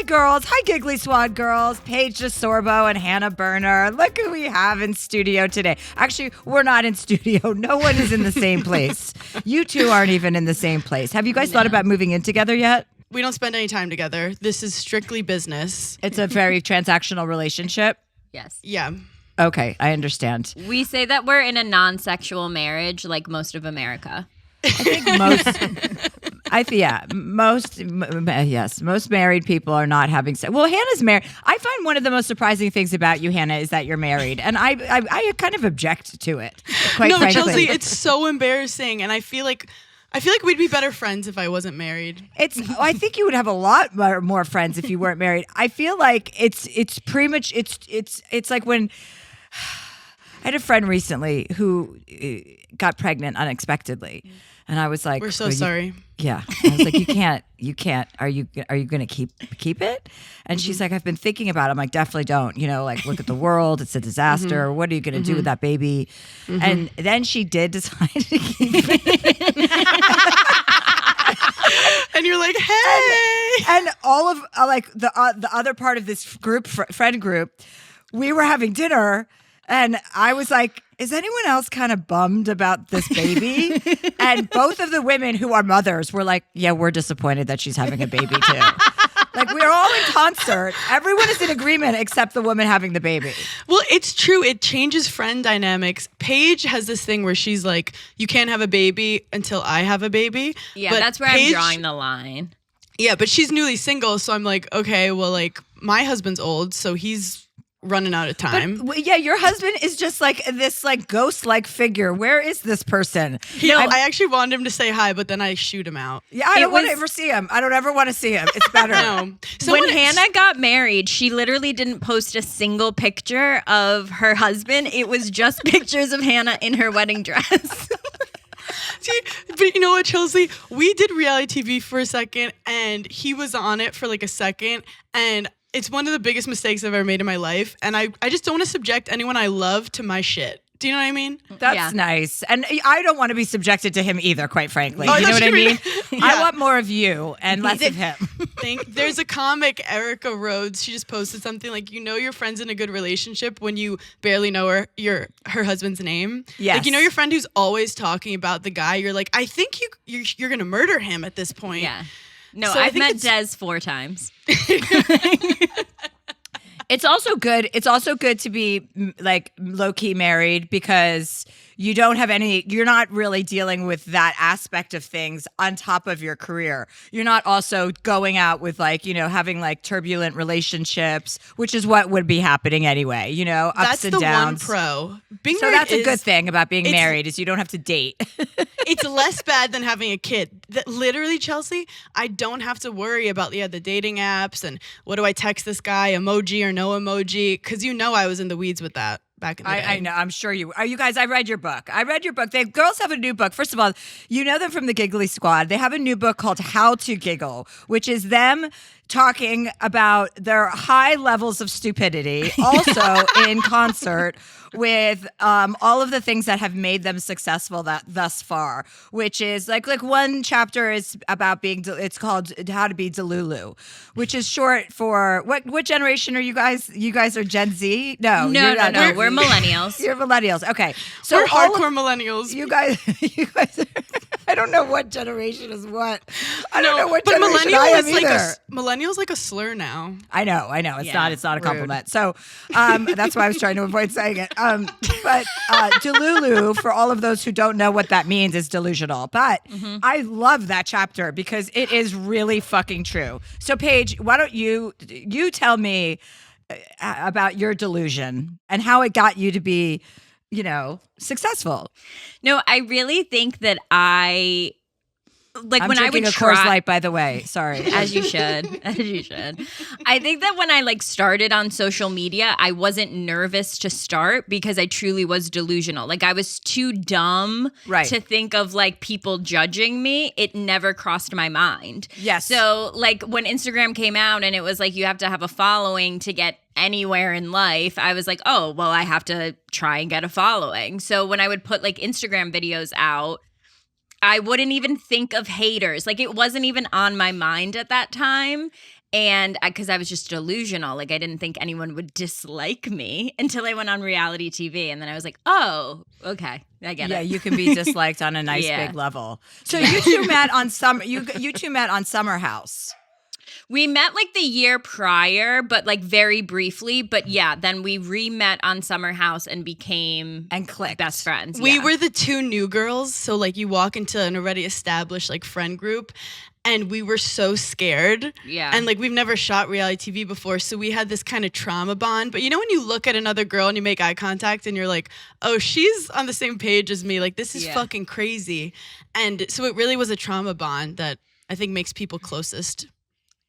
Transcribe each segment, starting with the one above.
girls. Hi, Giggly Squad girls. Paige DeSorbo and Hannah Berner. Look who we have in studio today. Actually, we're not in studio. No one is in the same place. You two aren't even in the same place. Have you guys thought about moving in together yet? We don't spend any time together. This is strictly business. It's a very transactional relationship. Yes. Yeah. Okay, I understand. We say that we're in a non-sexual marriage like most of America. I think most married people are not having sex. Well, Hannah's married. I find one of the most surprising things about you, Hannah, is that you're married, and I kind of object to it. Quite frankly. Chelsea, it's so embarrassing, and I feel like we'd be better friends if I wasn't married. I think you would have a lot more friends if you weren't married. I feel like it's pretty much it's like when I had a friend recently who got pregnant unexpectedly. And I was like, "We're so sorry." Yeah, I was like, "You can't. Are you going to keep it?" And she's like, "I've been thinking about it." I'm like, "Definitely don't. Like, look at the world. It's a disaster. What are you going to do with that baby?" And then she did decide to keep it. And you're like, "Hey!" And all of the other part of this group, friend group, we were having dinner. And I was like, is anyone else kind of bummed about this baby? And both of the women who are mothers were like, yeah, we're disappointed that she's having a baby too. Like, we're all in concert. Everyone is in agreement except the woman having the baby. Well, it's true. It changes friend dynamics. Paige has this thing where she's like, you can't have a baby until I have a baby. Yeah, but that's where I'm drawing the line. Yeah, but she's newly single. So I'm like, okay, well, like, my husband's old, so he's running out of time. But, yeah, your husband is just like this like ghost-like figure. Where is this person? I actually wanted him to say hi, but then I shoot him out. Yeah, I don't want to ever see him. I don't ever want to see him. It's better. No. So when Hannah got married, she literally didn't post a single picture of her husband. It was just pictures of Hannah in her wedding dress. See, but you know what, Chelsea? We did reality TV for a second, and he was on it for like a second, and it's one of the biggest mistakes I've ever made in my life, and I just don't want to subject anyone I love to my shit. Do you know what I mean? That's nice. And I don't want to be subjected to him either, quite frankly. Oh, you know what I mean? Yeah. I want more of you and less of him. There's a comic, Erica Rhodes, she just posted something like, your friend's in a good relationship when you barely know her husband's name. Yes. Like, your friend who's always talking about the guy, you're like, I think you're going to murder him at this point. Yeah. No, So I've met Des 4 times. It's also good. It's also good to be like low key married because you don't have you're not really dealing with that aspect of things on top of your career. You're not also going out with having like turbulent relationships, which is what would be happening anyway, ups That's and the downs. one pro. So that's a good thing about being married is you don't have to date. It's less bad than having a kid. Literally, Chelsea, I don't have to worry about the dating apps and what do I text this guy, emoji or no emoji, because I was in the weeds with that back in the day. I know. I'm sure you are. You guys, I read your book. Girls have a new book. First of all, you know them from the Giggly Squad. They have a new book called How to Giggle, which is them talking about their high levels of stupidity, also in concert with all of the things that have made them successful thus far, which is like one chapter is about it's called How to Be Delulu, which is short for what generation are you guys? You guys are Gen Z? No, we're millennials. You're millennials. Okay. So we're hardcore millennials. You guys are, I don't know what generation is what. I don't know what but generation I am either. Millennial's like a slur now. I know. It's not a compliment. So that's why I was trying to avoid saying it. But Delulu, for all of those who don't know what that means, is delusional. But I love that chapter because it is really fucking true. So Paige, why don't you tell me about your delusion and how it got you to be, successful? No, I really think that I'm when I would a Coors Light, by the way. Sorry. As you should. I think that when I started on social media, I wasn't nervous to start because I truly was delusional. I was too dumb to think of people judging me. It never crossed my mind. Yes. So when Instagram came out and it was you have to have a following to get anywhere in life, I was like, oh, well, I have to try and get a following. So when I would put Instagram videos out, I wouldn't even think of haters. It wasn't even on my mind at that time. And because I was just delusional, like I didn't think anyone would dislike me until I went on reality TV, and then I was like, "Oh, okay, I get it." Yeah, you can be disliked on a nice big level. So you two met on you two met on Summer House. We met like the year prior, but like very briefly. But yeah, then we re-met on Summer House and became clicked. Best friends. We were the two new girls, so like you walk into an already established like friend group. And we were so scared. Yeah. And like we've never shot reality TV before. So we had this kind of trauma bond. But you know when you look at another girl and you make eye contact and you're like, oh, she's on the same page as me. Like this is fucking crazy. And so it really was a trauma bond that I think makes people closest.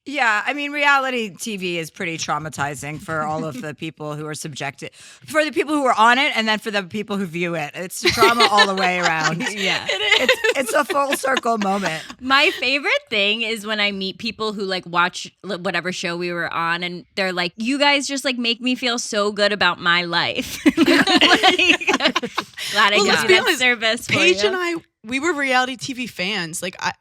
Yeah, I mean, reality TV is pretty traumatizing for all of the people who are subjected, for the people who are on it, and then for the people who view it. It's trauma all the way around. Yeah, it's a full circle moment. My favorite thing is when I meet people who like watch whatever show we were on, and they're like, "You guys just like make me feel so good about my life." Glad I got that service. Paige and I. We were reality TV fans. Like I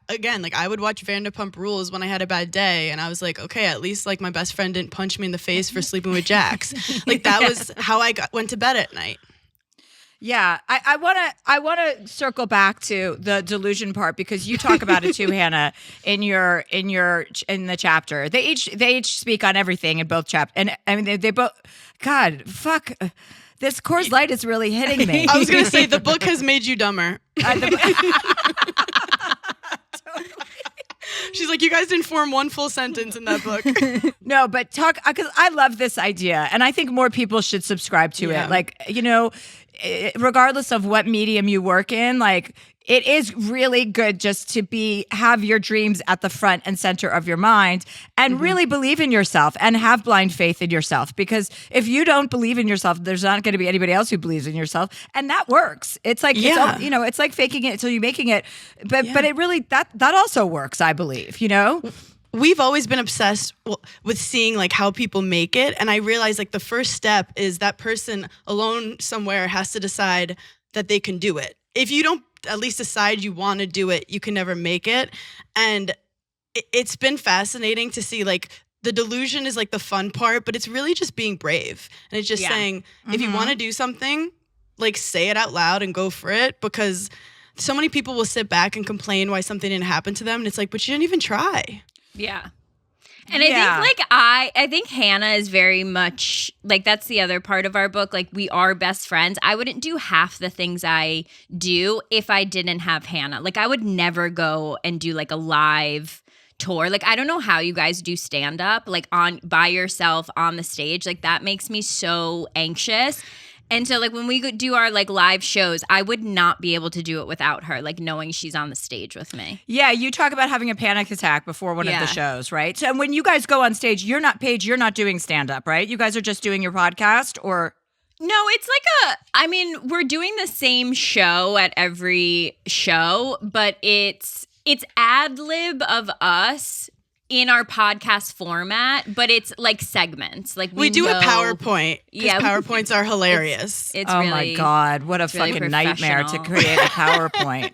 would watch Vanderpump Rules when I had a bad day, and I was like, okay, at least like my best friend didn't punch me in the face for sleeping with Jax. Like that was how I went to bed at night. Yeah, I wanna circle back to the delusion part because you talk about it too, Hannah, in the chapter. They each speak on everything in both chapters, and I mean they both. God, fuck. This Coors Light is really hitting me. I was going to say, the book has made you dumber. She's like, you guys didn't form one full sentence in that book. No, but because I love this idea, and I think more people should subscribe to it. Like, you know, regardless of what medium you work in, like, it is really good just to have your dreams at the front and center of your mind and really believe in yourself and have blind faith in yourself. Because if you don't believe in yourself, there's not going to be anybody else who believes in yourself. And that works. It's like, it's like faking it until you're making it. But it really, that also works, I believe, you know? We've always been obsessed with seeing like how people make it. And I realized like the first step is that person alone somewhere has to decide that they can do it. If you don't at least decide you want to do it, you can never make it. And it's been fascinating to see like the delusion is like the fun part, but it's really just being brave. And it's just saying, if you want to do something, like say it out loud and go for it, because so many people will sit back and complain why something didn't happen to them. And it's like, but you didn't even try. Yeah. And I think like I think Hannah is very much like, that's the other part of our book. Like we are best friends. I wouldn't do half the things I do if I didn't have Hannah. Like I would never go and do like a live tour. Like I don't know how you guys do stand up like by yourself on the stage. Like that makes me so anxious. And so like when we do our like live shows, I would not be able to do it without her, like knowing she's on the stage with me. Yeah, you talk about having a panic attack before one of the shows, right? So when you guys go on stage, you're not doing stand-up, right? You guys are just doing your podcast or... No, it's like we're doing the same show at every show, but it's ad-lib of us in our podcast format, but it's like segments. Like we do a PowerPoint. Yeah, PowerPoints are hilarious. It's oh really, my God, what a fucking nightmare to create a PowerPoint.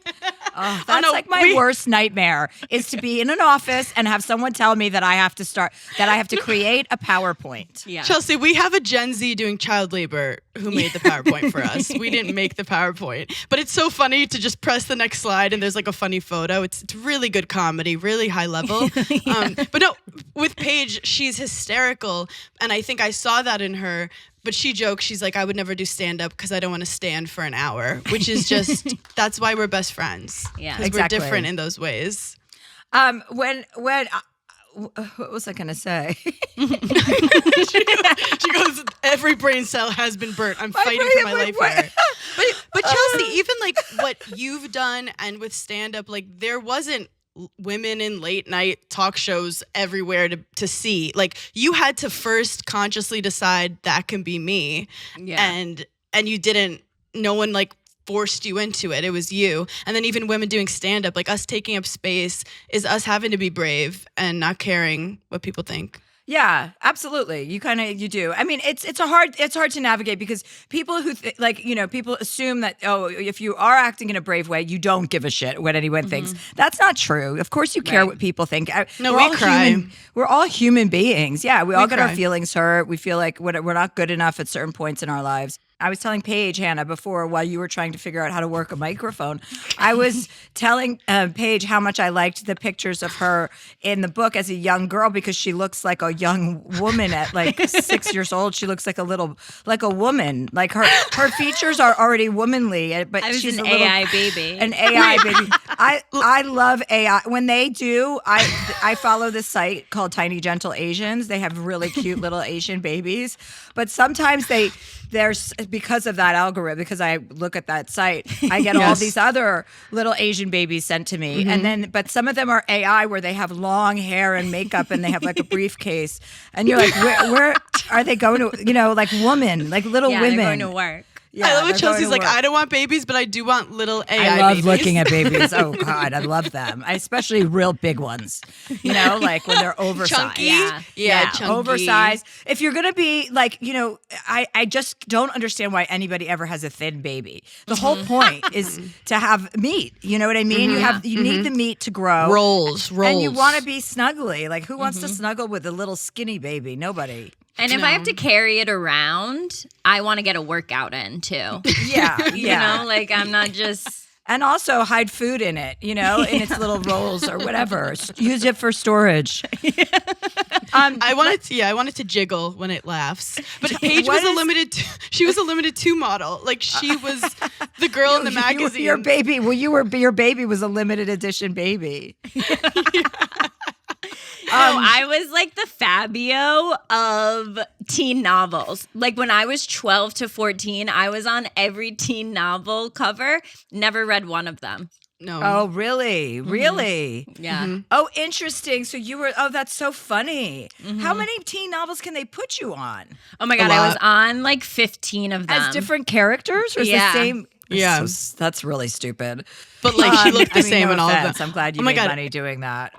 Oh, that's like my worst nightmare is to be in an office and have someone tell me that I have to create a PowerPoint. Yeah. Chelsea, we have a Gen Z doing child labor who made the PowerPoint for us. We didn't make the PowerPoint, but it's so funny to just press the next slide and there's like a funny photo. It's really good comedy, really high level. But no, with Paige, she's hysterical. And I think I saw that in her. But she jokes, she's like, I would never do stand-up because I don't want to stand for an hour, which is just, that's why we're best friends. Yeah, because we're different in those ways. What was I going to say? she goes, every brain cell has been burnt. I'm fighting for my life here. But Chelsea, even like what you've done and with stand-up, like there wasn't women in late night talk shows everywhere to see. Like you had to first consciously decide that can be me. Yeah. And you didn't, no one like forced you into it. It was you. And then even women doing stand up, like us taking up space is us having to be brave and not caring what people think. Yeah, absolutely. You do. I mean, it's hard to navigate because people who people assume that if you are acting in a brave way, you don't give a shit what anyone thinks. That's not true. Of course, you care what people think. No, we cry. We're all human beings. Yeah, we all get our cry. feelings hurt. We feel like we're not good enough at certain points in our lives. I was telling Paige, Hannah, before while you were trying to figure out how to work a microphone, I was telling Paige how much I liked the pictures of her in the book as a young girl because she looks like a young woman at like 6 years old. She looks like a woman. Like her features are already womanly, but she's an a little AI baby. An AI baby. I love AI. When they do, I follow this site called Tiny Gentle Asians. They have really cute little Asian babies, but sometimes there's because of that algorithm, because I look at that site, I get all these other little Asian babies sent to me. And but some of them are AI where they have long hair and makeup and they have like a briefcase. And you're like, where are they going to, like women, like little women. They're going to work. Yeah, I love what they're going Chelsea's to like, work. I don't want babies, but I do want little AI I love babies. looking at babies. Oh God, I love them. Especially real big ones. Like when they're oversized. Chunky? Yeah, chunky. oversized. If you're gonna be like, I just don't understand why anybody ever has a thin baby. The whole point is to have meat. You know what I mean? You need the meat to grow. Rolls. And you want to be snuggly. Like who wants to snuggle with a little skinny baby? Nobody. And if I have to carry it around, I want to get a workout in too. Yeah. Like I'm not just. And also hide food in it, in its little rolls or whatever. Use it for storage. I wanted to jiggle when it laughs. But Paige was she was a limited 2 model. Like she was the girl in the magazine. Your baby, your baby was a limited edition baby. I was like the Fabio of teen novels. Like when I was 12 to 14, I was on every teen novel cover. Never read one of them. No. Oh, really? Really? Yeah. Oh, interesting. So you were, that's so funny. How many teen novels can they put you on? Oh my God, I was on like 15 of them. As different characters or is the same? Yeah. That's really stupid. But like she looked the same in all of them. I'm glad you made money doing that.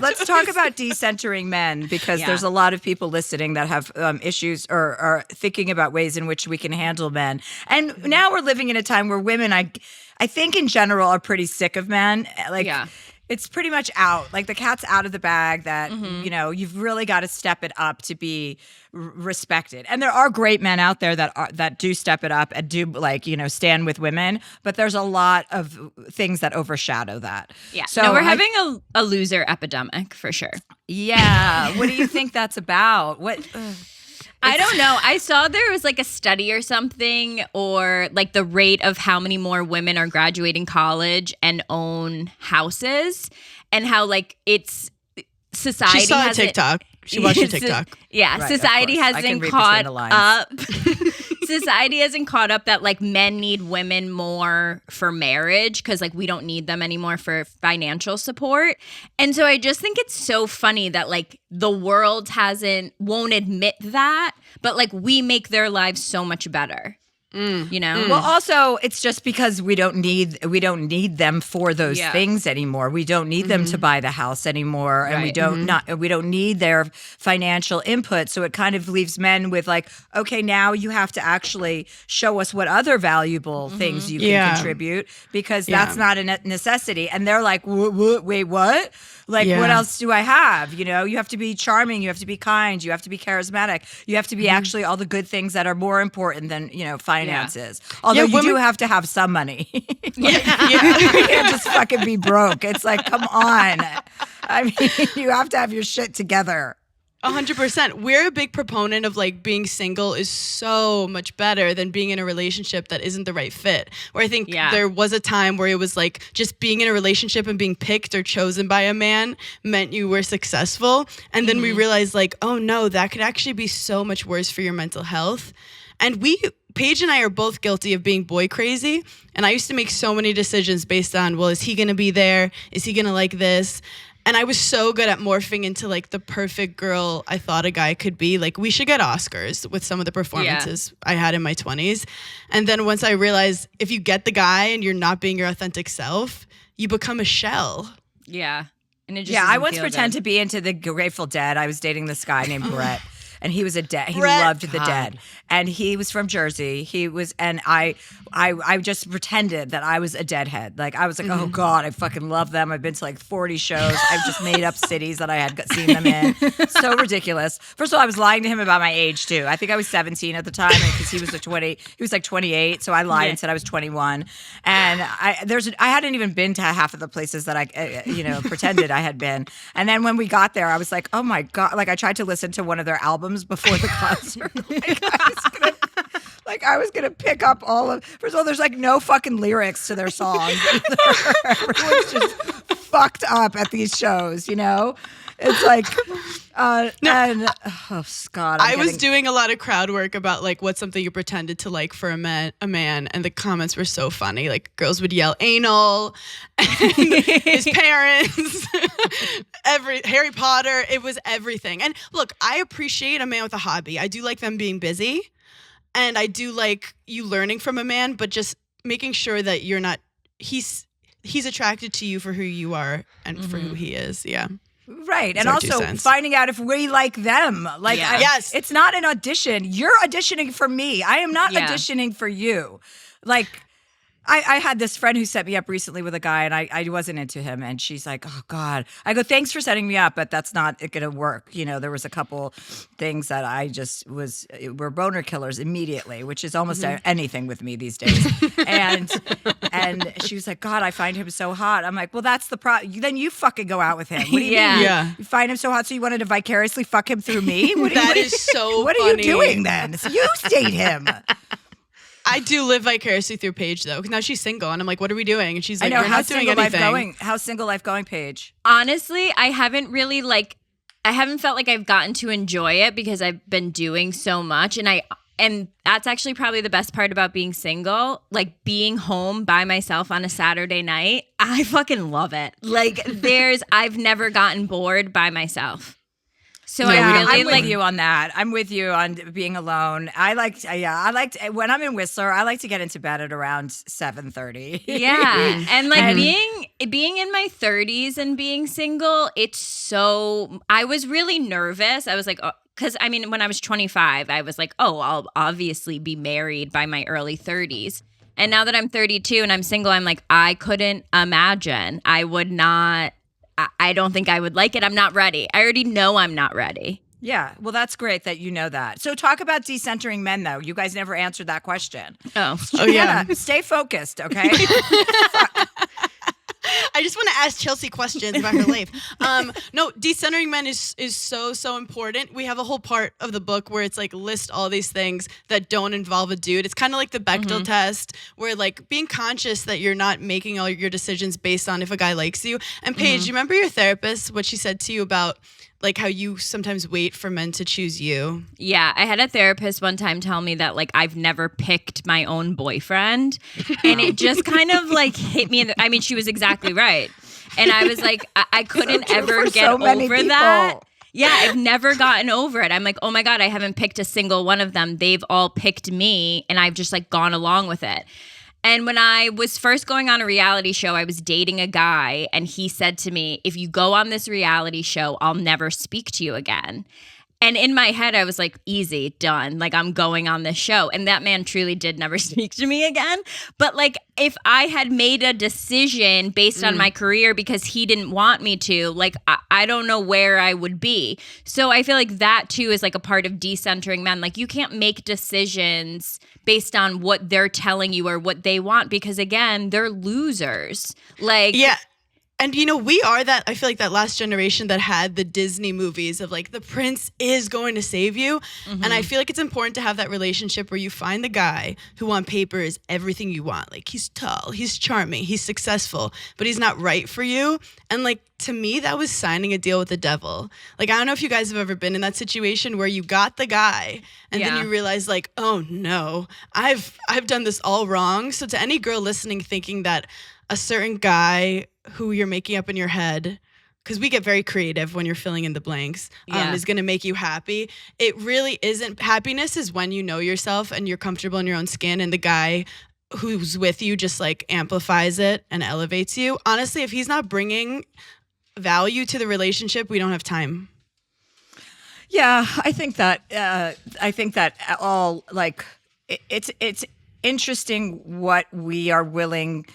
Let's talk about decentering men because there's a lot of people listening that have issues or are thinking about ways in which we can handle men. And now we're living in a time where women, I think in general, are pretty sick of men. It's pretty much out. Like the cat's out of the bag that, you've really got to step it up to be respected. And there are great men out there that do step it up and do stand with women. But there's a lot of things that overshadow that. Yeah. So we're having a loser epidemic for sure. Yeah. What do you think that's about? I don't know. I saw there was like a study or something, or like the rate of how many more women are graduating college and own houses, and how like it's society. She saw a TikTok. She watched a TikTok. Yeah, Right, society hasn't caught up. Society hasn't caught up that like men need women more for marriage because like we don't need them anymore for financial support. And so I just think it's so funny that like the world won't admit that, but like we make their lives so much better. Well, also it's just because we don't need them for those things anymore. We don't need them to buy the house anymore, and we don't need their financial input. So it kind of leaves men with like, okay, now you have to actually show us what other valuable things you can contribute because that's not a necessity. And they're like, wait, what? Like, what else do I have? You have to be charming. You have to be kind. You have to be charismatic. You have to be actually all the good things that are more important than, finances. Although you do have to have some money. You can't just fucking be broke. It's like, come on. I mean, you have to have your shit together. 100%. We're a big proponent of like being single is so much better than being in a relationship that isn't the right fit. Where I think there was a time where it was like just being in a relationship and being picked or chosen by a man meant you were successful. And then we realized like, oh no, that could actually be so much worse for your mental health. And Paige and I are both guilty of being boy crazy. And I used to make so many decisions based on, well, is he going to be there? Is he going to like this? And I was so good at morphing into like the perfect girl I thought a guy could be. Like we should get Oscars with some of the performances I had in my 20s. And then once I realized if you get the guy and you're not being your authentic self, you become a shell. Yeah. And it just I once feel pretended good. to be into the Grateful Dead. I was dating this guy named Brett. And he was a Dead. He Brett. loved the Dead, and he was from Jersey. He was, and I just pretended that I was a Deadhead. Like I was like, oh God, I fucking love them. I've been to like 40 shows. I've just made up cities that I had seen them in. So ridiculous. First of all, I was lying to him about my age too. I think I was 17 at the time because he was like 20. He was like 28. So I lied and said I was 21. And I hadn't even been to half of the places that I pretended I had been. And then when we got there, I was like, oh my God. Like I tried to listen to one of their albums before the concert. I was gonna pick up all of. First of all, there's like no fucking lyrics to their songs. Everyone's just fucked up at these shows. It's like, and oh God, I was doing a lot of crowd work about like what's something you pretended to like for a man, and the comments were so funny. Like girls would yell anal, and his parents, Harry Potter. It was everything. And look, I appreciate a man with a hobby. I do like them being busy, and I do like you learning from a man, but just making sure that you're not. He's attracted to you for who you are and for who he is. Yeah. Right. And also finding out if we like them. Like, yes. It's not an audition. You're auditioning for me. I am not auditioning for you. Like, I had this friend who set me up recently with a guy, and I wasn't into him. And she's like, oh, God. I go, thanks for setting me up, but that's not going to work. There was a couple things that I just were boner killers immediately, which is almost anything with me these days. and she was like, God, I find him so hot. I'm like, well, that's the problem. Then you fucking go out with him. What do you mean? Yeah. You find him so hot, so you wanted to vicariously fuck him through me? That is so What funny. are you doing then? So you date him. I do live vicariously through Paige though, because now she's single, and I'm like, "What are we doing?" And she's like, "We're not doing anything." How's single life going, Paige? Honestly, I haven't really I haven't felt like I've gotten to enjoy it because I've been doing so much, and that's actually probably the best part about being single, like being home by myself on a Saturday night. I fucking love it. Like I've never gotten bored by myself. So I'm with you on that. I'm with you on being alone. I like when I'm in Whistler, I like to get into bed at around 7:30. Yeah. And being in my 30s and being single, I was really nervous. I was like, because when I was 25, I was like, oh, I'll obviously be married by my early 30s. And now that I'm 32 and I'm single, I'm like, I couldn't imagine. I would not. I don't think I would like it. I'm not ready. I already know I'm not ready. Yeah. Well, that's great that you know that. So talk about decentering men, though. You guys never answered that question. Oh yeah. Stay focused, okay? I just want to ask Chelsea questions about her life. No, decentering men is so important. We have a whole part of the book where it's like list all these things that don't involve a dude. It's kind of like the Bechdel test, where like being conscious that you're not making all your decisions based on if a guy likes you. And Paige, you remember your therapist, what she said to you about like how you sometimes wait for men to choose you? Yeah, I had a therapist one time tell me that like I've never picked my own boyfriend, and it just kind of like hit me. She was exactly right, and I was like, I couldn't ever get over that. Yeah, I've never gotten over it. I'm like, oh my God, I haven't picked a single one of them. They've all picked me, and I've just like gone along with it. And when I was first going on a reality show, I was dating a guy, and he said to me, if you go on this reality show, I'll never speak to you again. And in my head, I was like, easy, done. Like, I'm going on this show. And that man truly did never speak to me again. But like, if I had made a decision based on my career because he didn't want me to, like, I don't know where I would be. So I feel like that too is like a part of decentering men. Like, you can't make decisions based on what they're telling you or what they want, because again, they're losers. Like, yeah. And, we are I feel like that last generation that had the Disney movies of like, the prince is going to save you. And I feel like it's important to have that relationship where you find the guy who on paper is everything you want. Like, he's tall, he's charming, he's successful, but he's not right for you. And like, to me, that was signing a deal with the devil. Like, I don't know if you guys have ever been in that situation where you got the guy and then you realize like, oh no, I've done this all wrong. So to any girl listening thinking that a certain guy who you're making up in your head, because we get very creative when you're filling in the blanks, is going to make you happy. It really isn't. Happiness is when you know yourself and you're comfortable in your own skin, and the guy who's with you just like amplifies it and elevates you. Honestly, if he's not bringing value to the relationship, we don't have time. Yeah, I think that all like it's interesting what we are willing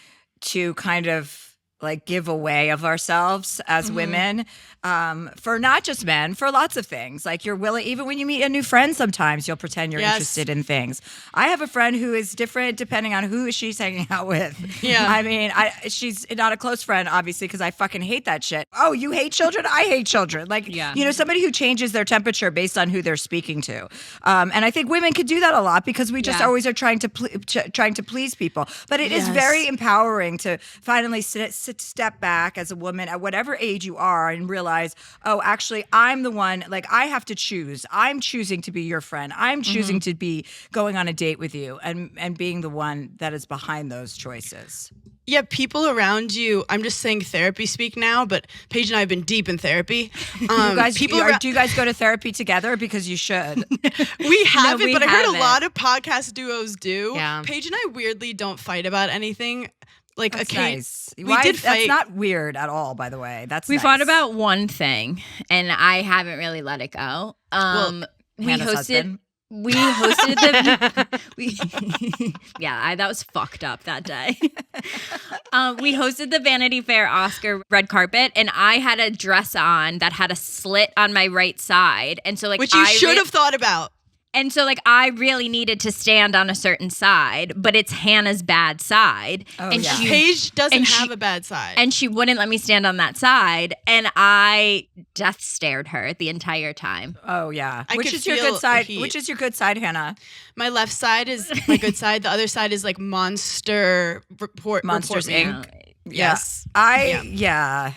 to kind of like give away of ourselves as women, for not just men, for lots of things. Like you're willing, even when you meet a new friend, sometimes you'll pretend you're interested in things. I have a friend who is different depending on who she's hanging out with. Yeah. I mean, she's not a close friend, obviously, because I fucking hate that shit. Oh, you hate children? I hate children. Like, you know, somebody who changes their temperature based on who they're speaking to. And I think women could do that a lot because we just always are trying to please people. But it is very empowering to finally step back as a woman at whatever age you are and realize, oh, actually, I'm the one, like, I have to choose. I'm choosing to be your friend. I'm choosing to be going on a date with you and being the one that is behind those choices. Yeah, people around you, I'm just saying therapy speak now, but Paige and I have been deep in therapy. Do you guys go to therapy together? Because you should. We haven't, we but I heard a haven't. lot of podcast duos do. Yeah. Paige and I weirdly don't fight about anything. Like, That's okay, nice. we did That's fight. not weird at all, by the way. We nice. fought about one thing, and I haven't really let it go. We Hannah's hosted. husband. We hosted the. That was fucked up that day. We hosted the Vanity Fair Oscar red carpet, and I had a dress on that had a slit on my right side, and so like which you should have thought about. And so, like, I really needed to stand on a certain side, but it's Hannah's bad side. And yeah. Paige doesn't have a bad side. And she wouldn't let me stand on that side. And I death stared her the entire time. Oh, yeah. I Which could is your feel good side? the heat. Which is your good side, Hannah? My left side is my good side. The other side is like Monsters Report Inc. Yes. Yeah,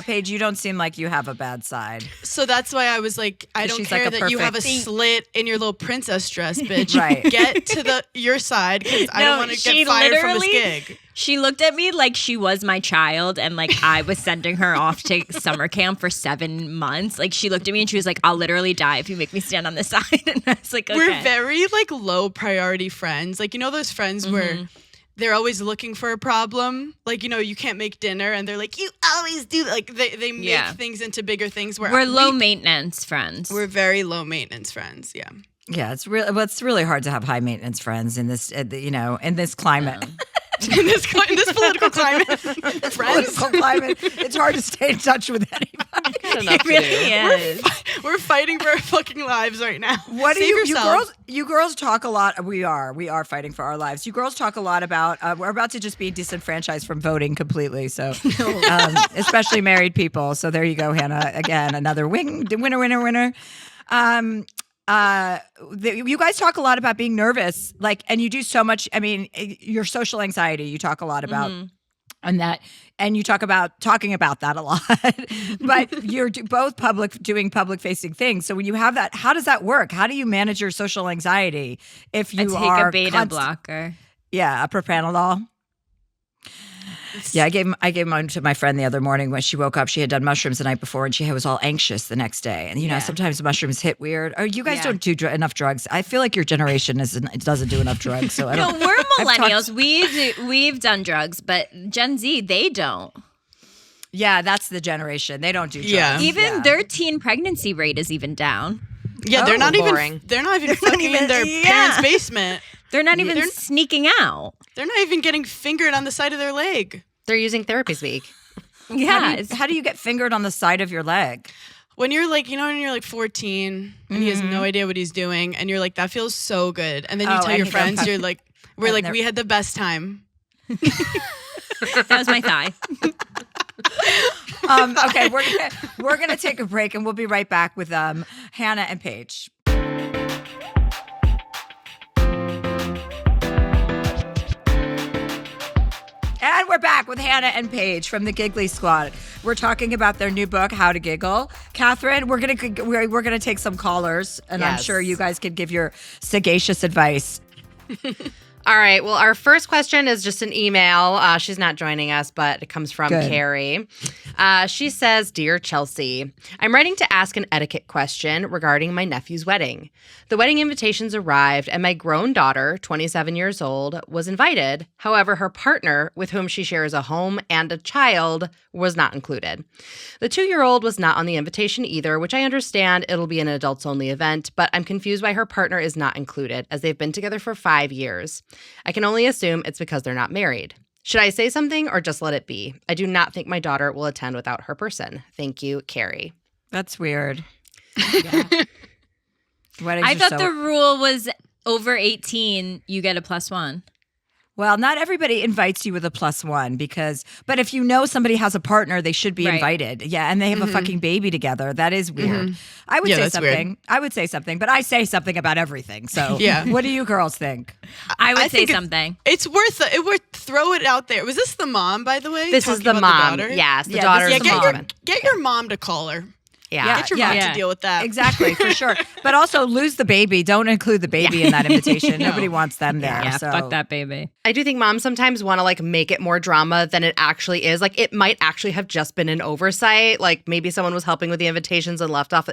Paige, you don't seem like you have a bad side. So that's why I was like, I don't she's care like a that you have a perfect- slit in your little princess dress, bitch. Right. Get to your side because I don't want to she get fired from this literally- gig. She looked at me like she was my child and like I was sending her off to summer camp for 7 months. Like she looked at me and she was like, I'll literally die if you make me stand on this side. And I was like, okay. We're very like low priority friends. Like, you know those friends where they're always looking for a problem? Like, you know, you can't make dinner and they're like, you always do. Like they make things into bigger things. Where we're low maintenance friends. We're very low maintenance friends. Yeah. Yeah, it's really hard to have high maintenance friends in this, in this climate. in this political climate, friends. Political climate, it's hard to stay in touch with anybody. Enough to do. We're fighting for our fucking lives right now. What do Save you yourself. girls talk a lot? We are fighting for our lives. You girls talk a lot about. We're about to just be disenfranchised from voting completely. So, especially married people. So there you go, Hannah. Again, another winner. You guys talk a lot about being nervous, like, and you do so much. I mean, your social anxiety. You talk a lot about, and you talk about talking about that a lot. But you're both doing public facing things. So when you have that, how does that work? How do you manage your social anxiety if you take a beta blocker? Yeah, a propranolol. Yeah, I gave one to my friend the other morning when she woke up. She had done mushrooms the night before, and she was all anxious the next day. And sometimes mushrooms hit weird. Oh, you guys don't do enough drugs. I feel like your generation doesn't do enough drugs. So I don't. No, we're millennials. We've done drugs, but Gen Z, they don't. Yeah, that's the generation. They don't do drugs. Yeah. Even their teen pregnancy rate is even down. Yeah, they're not boring. even. They're not even fucking in their parents' basement. They're not even sneaking out. They're not even getting fingered on the side of their leg. They're using therapy speak. Yeah. How do you get fingered on the side of your leg? When you're like, when you're like 14 and he has no idea what he's doing, and you're like, that feels so good, and then you tell your friends, you're like, we had the best time. That was my thigh. Okay, we're gonna take a break, and we'll be right back with Hannah and Paige. And we're back with Hannah and Paige from the Giggly Squad. We're talking about their new book, How to Giggle. Catherine, we're gonna take some callers, and I'm Yes. sure you guys could give your sagacious advice. All right. Well, our first question is just an email. She's not joining us, but it comes from Carrie. She says, Dear Chelsea, I'm writing to ask an etiquette question regarding my nephew's wedding. The wedding invitations arrived, and my grown daughter, 27 years old, was invited. However, her partner, with whom she shares a home and a child, was not included. The 2-year-old was not on the invitation either, which I understand it'll be an adults-only event, but I'm confused why her partner is not included, as they've been together for 5 years. I can only assume it's because they're not married. Should I say something or just let it be? I do not think my daughter will attend without her person. Thank you, Carrie. That's weird. Yeah. I thought the rule was over 18, you get a +1. Well, not everybody invites you with a +1 but if you know somebody has a partner, they should be invited. Yeah, and they have a fucking baby together. That is weird. I would say something. Weird. I would say something, but I say something about everything. So what do you girls think? I would say something. It's worth throw it out there. Was this the mom, by the way? This is the mom. Yes, the daughter is the mom. Get your mom to call her. Yeah. Get your mom to deal with that. Exactly, for sure. But also lose the baby. Don't include the baby in that invitation. Nobody wants them there. Yeah, so. fuck that baby. I do think moms sometimes want to like make it more drama than it actually is. Like it might actually have just been an oversight. Like maybe someone was helping with the invitations and left off,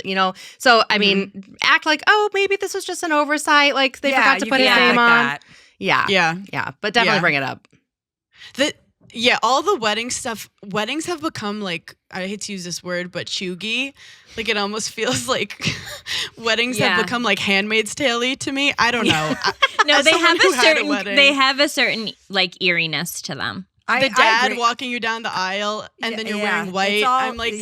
So, I mean, act like, oh, maybe this was just an oversight. Like they forgot to put his name on. That. Yeah. But definitely bring it up. All the wedding stuff, weddings have become like, I hate to use this word, but chuggy. Like it almost feels like weddings have become like Handmaid's Tale-y to me. I don't know. No, they have a certain like eeriness to them. The dad walking you down the aisle and then you're wearing white. I'm like,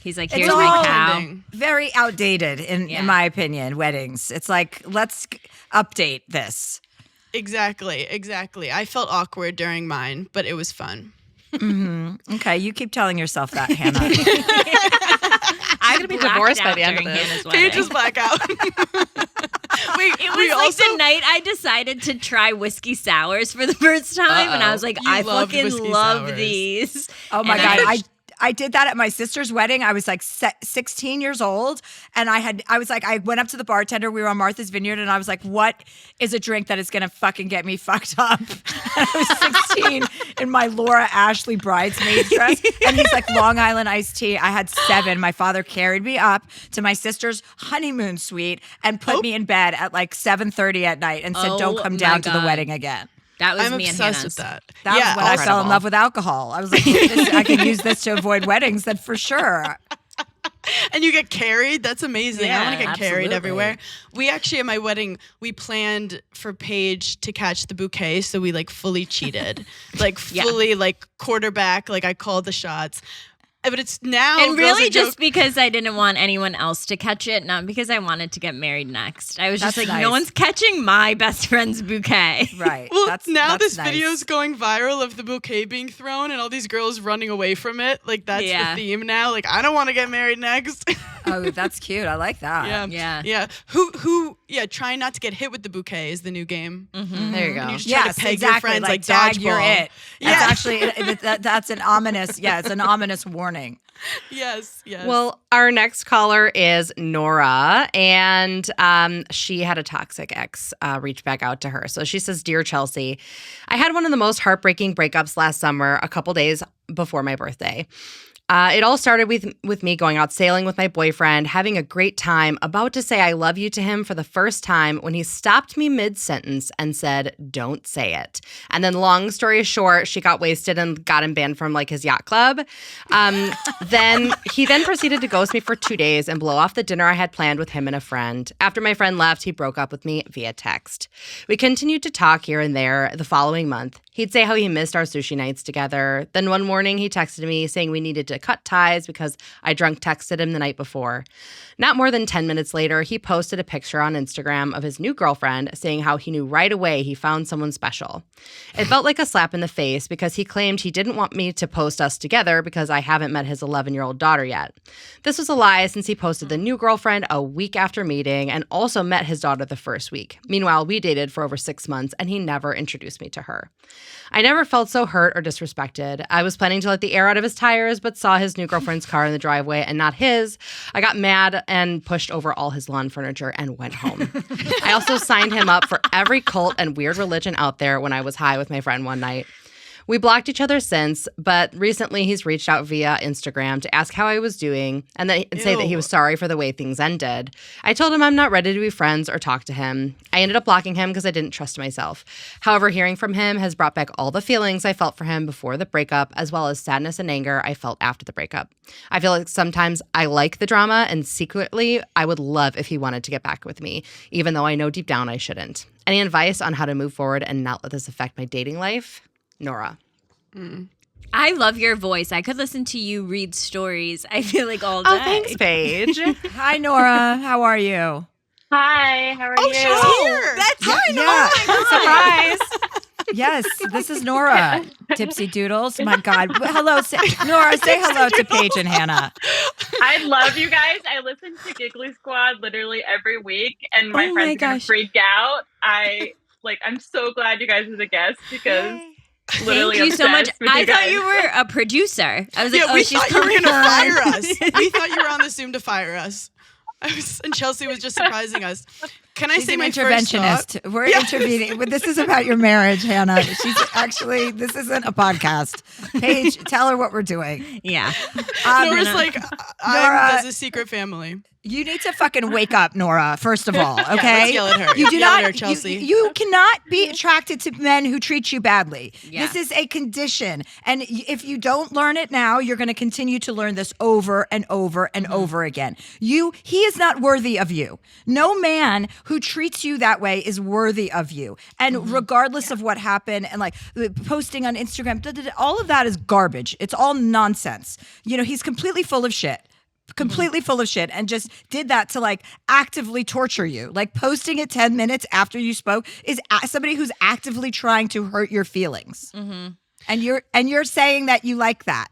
he's like, here's my cow. Very outdated in my opinion, weddings. It's like, let's update this. Exactly. I felt awkward during mine, but it was fun. Mm-hmm. Okay, you keep telling yourself that, Hannah. I'm going to be divorced by the end of this. Paige just black out. Wait, it was the night I decided to try whiskey sours for the first time, and I was like, I fucking love these. Oh my God, I did that at my sister's wedding. I was like 16 years old, and I went up to the bartender. We were on Martha's Vineyard, and I was like, what is a drink that is going to fucking get me fucked up? And I was 16 in my Laura Ashley bridesmaid dress, and he's like, Long Island iced tea. I had 7. My father carried me up to my sister's honeymoon suite and put me in bed at like 7:30 at night and said, don't come down to the wedding again. That was I'm me and obsessed Hannah's. with that. That was when I fell in love with alcohol. I was like, I can use this to avoid weddings, then for sure. And you get carried? That's amazing. Yeah, I want to get carried absolutely. everywhere. We actually, at my wedding, we planned for Paige to catch the bouquet, so we like fully cheated. Fully like quarterback, like I called the shots. But it's now. And really just because I didn't want anyone else to catch it, not because I wanted to get married next. I was just like, no one's catching my best friend's bouquet. Right. Well, this video's going viral of the bouquet being thrown and all these girls running away from it. Like, that's the theme now. Like, I don't want to get married next. Oh, that's cute. I like that. Yeah. Trying not to get hit with the bouquet is the new game. Mm-hmm. There you go. And you just try to peg your friends like Dad, dodgeball. you're it. Yeah. That's actually, that's an ominous, it's an ominous warning. Yes. Well, our next caller is Nora, and she had a toxic ex reach back out to her. So she says, Dear Chelsea, I had one of the most heartbreaking breakups last summer, a couple days before my birthday. It all started with me going out sailing with my boyfriend, having a great time, about to say I love you to him for the first time when he stopped me mid-sentence and said, don't say it. And then long story short, she got wasted and got him banned from like his yacht club. Then he proceeded to ghost me for 2 days and blow off the dinner I had planned with him and a friend. After my friend left, he broke up with me via text. We continued to talk here and there the following month. He'd say how he missed our sushi nights together. Then one morning he texted me saying we needed to cut ties because I drunk texted him the night before. Not more than 10 minutes later, he posted a picture on Instagram of his new girlfriend saying how he knew right away he found someone special. It felt like a slap in the face because he claimed he didn't want me to post us together because I haven't met his 11-year-old daughter yet. This was a lie since he posted the new girlfriend a week after meeting and also met his daughter the first week. Meanwhile, we dated for over 6 months and he never introduced me to her. I never felt so hurt or disrespected. I was planning to let the air out of his tires, but saw his new girlfriend's car in the driveway and not his. I got mad and pushed over all his lawn furniture and went home. I also signed him up for every cult and weird religion out there when I was high with my friend one night. We blocked each other since, but recently he's reached out via Instagram to ask how I was doing and say that he was sorry for the way things ended. I told him I'm not ready to be friends or talk to him. I ended up blocking him because I didn't trust myself. However, hearing from him has brought back all the feelings I felt for him before the breakup, as well as sadness and anger I felt after the breakup. I feel like sometimes I like the drama, and secretly I would love if he wanted to get back with me, even though I know deep down I shouldn't. Any advice on how to move forward and not let this affect my dating life? Nora. I love your voice. I could listen to you read stories, I feel like, all day. Oh, thanks, Paige. Hi, Nora. How are you? Hi, how are you? She's here. That's hi, Nora. Surprise. Yes, this is Nora. Tipsy Doodles. My God. Hello, Nora. Say hello to Paige and Hannah. I love you guys. I listen to Giggly Squad literally every week, and my friends are gonna freak out. I'm so glad you guys are the guests because literally thank you so much. I thought guys. you were a producer. I was like, we she's thought you were coming gonna on. fire us. We thought you were on the Zoom to fire us. And Chelsea was just surprising us. Can I She's say an my first thought? interventionist. We're intervening. But this is about your marriage, Hannah. This isn't a podcast. Paige, tell her what we're doing. Yeah. Nora's like, there's a secret family. You need to fucking wake up, Nora, first of all, okay? let's yell at her. You do Yell at not, her, Chelsea. you cannot be attracted to men who treat you badly. Yeah. This is a condition. And if you don't learn it now, you're going to continue to learn this over and over and over again. He is not worthy of you. No man who treats you that way is worthy of you. And regardless of what happened and like posting on Instagram, all of that is garbage. It's all nonsense. He's completely full of shit. Completely full of shit, and just did that to like actively torture you. Like posting it 10 minutes after you spoke is somebody who's actively trying to hurt your feelings. And you're saying that you like that.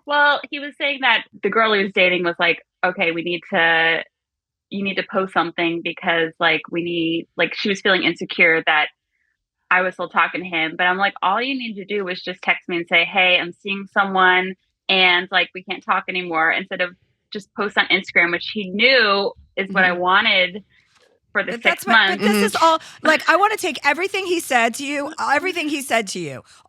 Well, he was saying that the girl he was dating was like, okay, you need to post something because she was feeling insecure that I was still talking to him. But I'm like, all you need to do is just text me and say, hey, I'm seeing someone and like we can't talk anymore, instead of just post on Instagram, which he knew is what I wanted for the 6 months. But this is all, like, I want to take everything he said to you,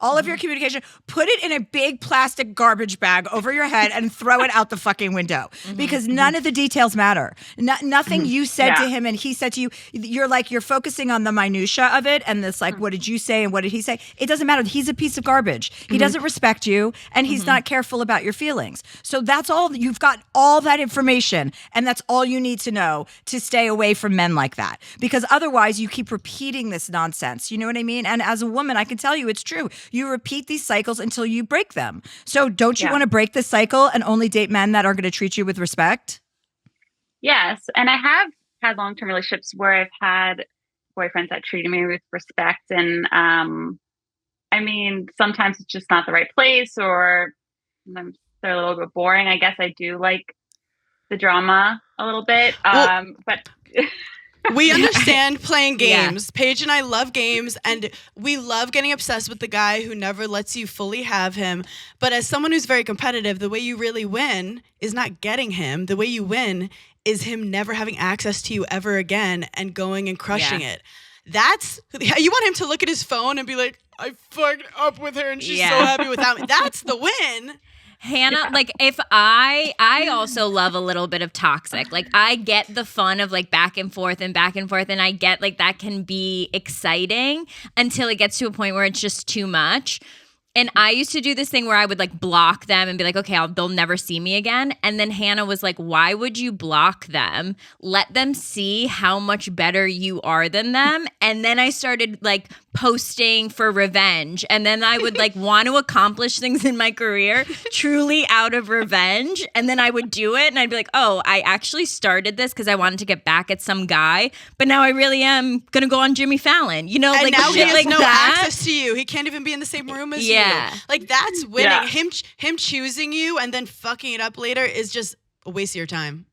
all of your communication, put it in a big plastic garbage bag over your head and throw it out the fucking window because none of the details matter. Nothing you said to him and he said to you, you're focusing on the minutia of it and this, like, what did you say and what did he say? It doesn't matter. He's a piece of garbage. He doesn't respect you and he's not careful about your feelings. So that's all, you've got all that information and that's all you need to know to stay away from men like that, because otherwise you keep repeating this nonsense. You know what I mean? And as a woman, I can tell you it's true. You repeat these cycles until you break them. So don't you want to break this cycle and only date men that are going to treat you with respect? Yes. And I have had long-term relationships where I've had boyfriends that treated me with respect. And I mean, sometimes it's just not the right place or they're a little bit boring. I guess I do like the drama a little bit. But we understand playing games. Paige and I love games, and we love getting obsessed with the guy who never lets you fully have him. But as someone who's very competitive, the way you really win is not getting him. The way you win is him never having access to you ever again and going and crushing it. That's, you want him to look at his phone and be like, I fucked up with her and she's so happy without me. That's the win. Hannah, like if I also love a little bit of toxic. Like I get the fun of like back and forth and I get like that can be exciting until it gets to a point where it's just too much. And I used to do this thing where I would like block them and be like, okay, they'll never see me again. And then Hannah was like, why would you block them? Let them see how much better you are than them. And then I started like posting for revenge. And then I would like want to accomplish things in my career truly out of revenge. And then I would do it and I'd be like, oh, I actually started this because I wanted to get back at some guy. But now I really am going to go on Jimmy Fallon. You know, and like now he shit has like no that. access to you. He can't even be in the same room as you. Like that's winning. Yeah. Him choosing you and then fucking it up later is just a waste of your time.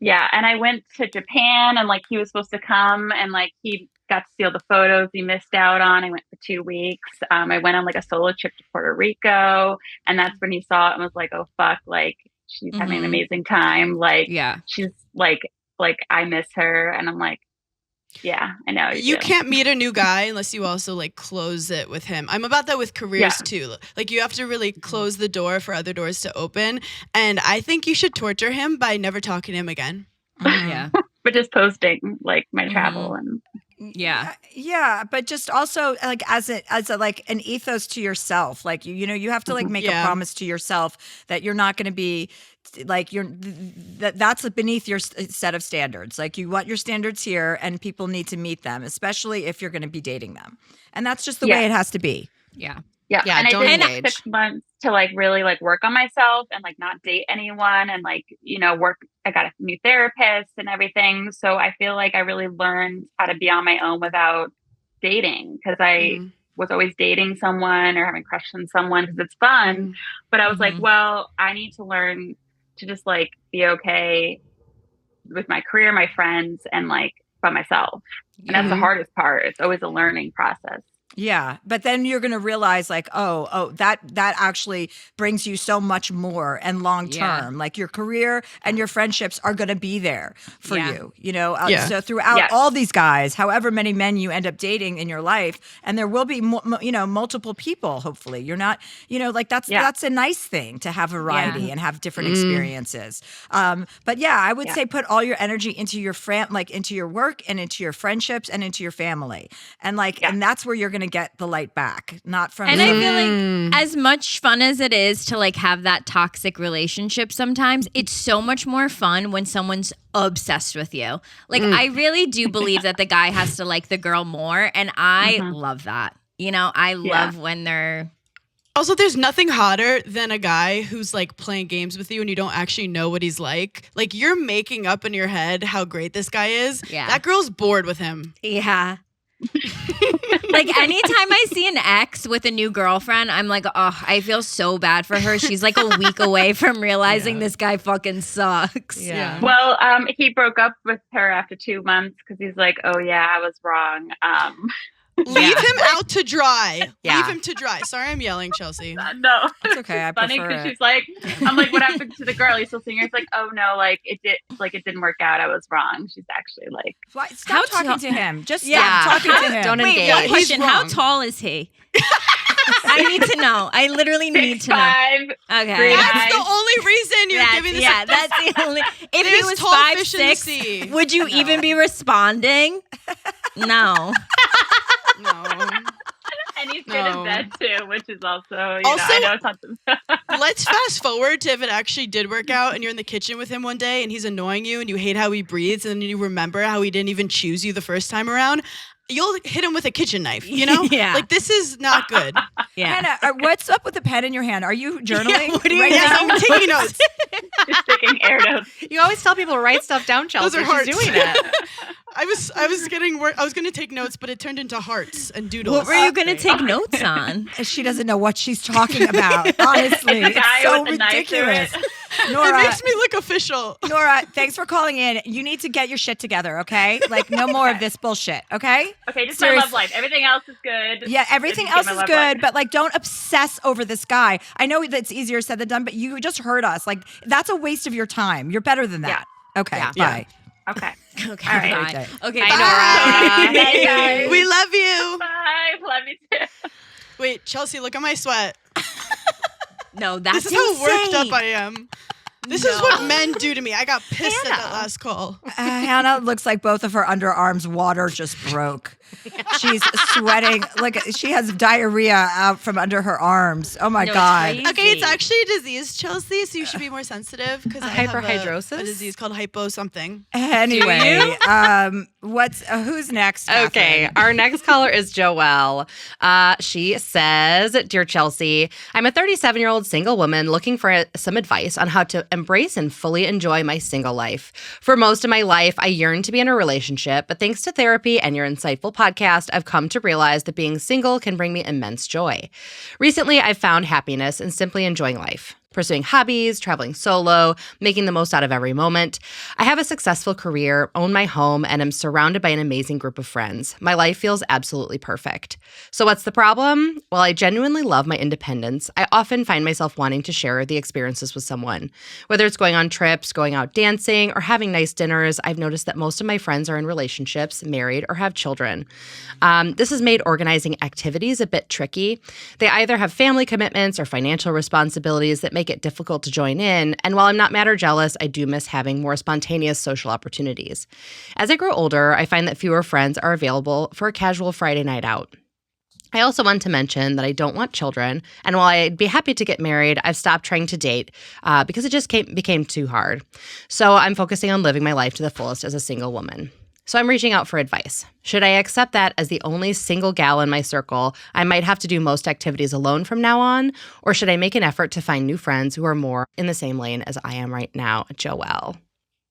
Yeah, and I went to Japan, and like he was supposed to come, and like he got to see all the photos he missed out on. I went for 2 weeks. I went on like a solo trip to Puerto Rico, and that's when he saw it and was like, "Oh fuck!" Like she's having an amazing time. Like she's like I miss her, and I'm like, yeah, I know. You can't meet a new guy unless you also like close it with him. I'm about that with careers too. Like you have to really close the door for other doors to open. And I think you should torture him by never talking to him again. Yeah. But just posting like my travel and yeah, but just also like as a like an ethos to yourself. Like you know, you have to like make a promise to yourself that you're not going to be like that's beneath your set of standards. Like you want your standards here, and people need to meet them, especially if you're going to be dating them. And that's just the way it has to be. Yeah. And I did 6 months to like really like work on myself and like not date anyone and like, you know, I got a new therapist and everything. So I feel like I really learned how to be on my own without dating, because I was always dating someone or having crushed on someone because it's fun. But I was like, well, I need to learn to just like be okay with my career, my friends, and like by myself. And that's the hardest part. It's always a learning process. Yeah, but then you're going to realize like, that actually brings you so much more and long term. Like your career and your friendships are going to be there for you, you know? So throughout all these guys, however many men you end up dating in your life, and there will be, you know, multiple people, hopefully. You're not, you know, like that's a nice thing to have variety and have different experiences. But yeah, I would say put all your energy into your into your work and into your friendships and into your family. And like, and that's where you're going to get the light back, not from. And I feel like as much fun as it is to like have that toxic relationship sometimes, it's so much more fun when someone's obsessed with you. Like I really do believe that the guy has to like the girl more, and I love that. You know, I love when they're. Also, there's nothing hotter than a guy who's like playing games with you and you don't actually know what he's like. Like you're making up in your head how great this guy is. Yeah. That girl's bored with him. Yeah. Like anytime I see an ex with a new girlfriend, I'm like, oh, I feel so bad for her. She's like a week away from realizing this guy fucking sucks. Yeah. Well, he broke up with her after 2 months because he's like, oh yeah, I was wrong. Leave him out to dry. Leave him to dry. Sorry, I'm yelling, Chelsea. No, it's okay. I funny because she's like, I'm like, what happened to the girl? He's still seeing her. It's like, oh no, like it didn't work out. I was wrong. She's actually like, stop talking to him. Just stop talking to him. Don't engage. One question: how tall is he? I need to know. I literally need to know. 5'5". Okay, that's the only reason you're giving this. Yeah, that's the only. If he was 5'6", would you even be responding? No. No. And he's good in bed too, which is also, I know it's not let's fast forward to if it actually did work out and you're in the kitchen with him one day and he's annoying you and you hate how he breathes and then you remember how he didn't even choose you the first time around. You'll hit him with a kitchen knife, you know? Like, this is not good. Hannah, what's up with the pen in your hand? Are you journaling? What are you doing? I'm taking notes. Just taking air notes. You always tell people to write stuff down, Chelsea. Those are hearts. She's doing that. I was getting work. I was going to take notes, but it turned into hearts and doodles. What were you going to take notes on? She doesn't know what she's talking about. Honestly, it's so ridiculous. Nora, it makes me look official. Nora, thanks for calling in. You need to get your shit together, okay? Like, no more of this bullshit, okay? Okay, just my love life. Everything else is good. Yeah, everything else is good, but like, don't obsess over this guy. I know that's easier said than done, but you just heard us. Like, that's a waste of your time. You're better than that. Yeah. Okay, bye. Okay. Okay. All right. Bye. Okay. Bye. Nora. Bye, guys. We love you. Bye. Love you too. Wait, Chelsea, look at my sweat. No, that's This is how worked up I am. This is what men do to me. I got pissed at that last call. Hannah looks like both of her underarms water just broke. She's sweating. Like she has diarrhea out from under her arms. Oh my God. Okay, it's actually a disease, Chelsea, so you should be more sensitive because I have hyperhidrosis? a disease called hypo something. Anyway, who's next? Okay, our next caller is Joelle. She says, Dear Chelsea, I'm a 37-year-old single woman looking for some advice on how to embrace and fully enjoy my single life. For most of my life, I yearned to be in a relationship, but thanks to therapy and your insightful podcast, I've come to realize that being single can bring me immense joy. Recently, I've found happiness in simply enjoying life. pursuing hobbies, traveling solo, making the most out of every moment. I have a successful career, own my home, and am surrounded by an amazing group of friends. My life feels absolutely perfect. So what's the problem? While I genuinely love my independence, I often find myself wanting to share the experiences with someone. Whether it's going on trips, going out dancing, or having nice dinners, I've noticed that most of my friends are in relationships, married, or have children. This has made organizing activities a bit tricky. They either have family commitments or financial responsibilities that make it difficult to join in, and while I'm not mad or jealous, I do miss having more spontaneous social opportunities. As I grow older, I find that fewer friends are available for a casual Friday night out. I also want to mention that I don't want children, and while I'd be happy to get married, I've stopped trying to date because it just became too hard. So I'm focusing on living my life to the fullest as a single woman. So I'm reaching out for advice. Should I accept that as the only single gal in my circle, I might have to do most activities alone from now on? Or should I make an effort to find new friends who are more in the same lane as I am right now? Joelle.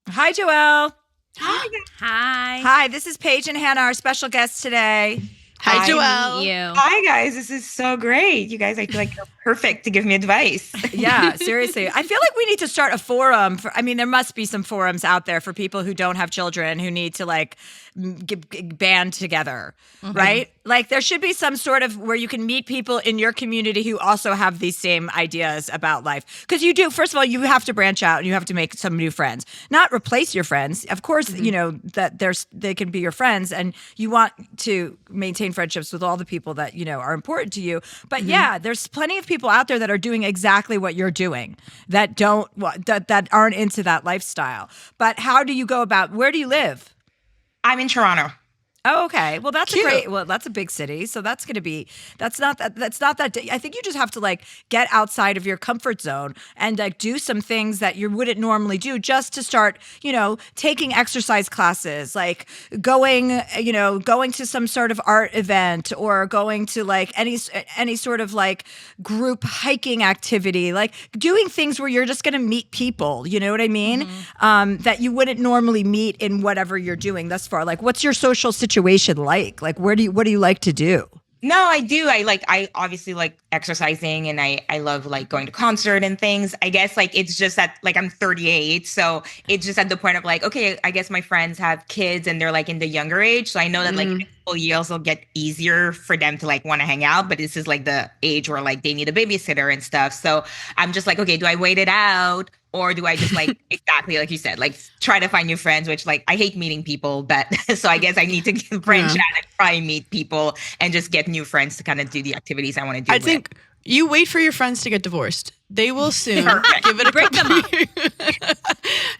Hi, Joelle. Hi. Hi, this is Paige and Hannah, our special guests today. Hi, Joelle. Meet you. Hi, guys. This is so great. You guys, I feel like you're perfect to give me advice. Yeah, seriously. I feel like we need to start a forum. There must be some forums out there for people who don't have children who need to band together, right? Like there should be some sort of where you can meet people in your community who also have these same ideas about life. Because you do, first of all, you have to branch out and you have to make some new friends, not replace your friends. Of course, you know, that they can be your friends and you want to maintain friendships with all the people that, you know, are important to you. But yeah, there's plenty of people out there that are doing exactly what you're doing that that aren't into that lifestyle. But how do you go about, where do you live? I'm in Toronto. Oh, okay. Well, that's Cute. that's a big city. So that's not that, I think you just have to get outside of your comfort zone and do some things that you wouldn't normally do just to start, you know, taking exercise classes, going to some sort of art event or going to any sort of group hiking activity, doing things where you're just going to meet people, you know what I mean? That you wouldn't normally meet in whatever you're doing thus far. What's your social situation like? What do you like to do? No, I do. I obviously like exercising and I love going to concert and things. I guess it's just that I'm 38. So it's just at the point of okay, I guess my friends have kids and they're in the younger age. So I know that in a couple years it'll get easier for them to want to hang out. But this is the age where they need a babysitter and stuff. So I'm just okay, do I wait it out? Or do I just exactly like you said, try to find new friends, which I hate meeting people, but so I guess I need to branch out and try and meet people and just get new friends to kind of do the activities I want to do. I think you wait for your friends to get divorced. They will soon. Perfect. Give it a Break them up.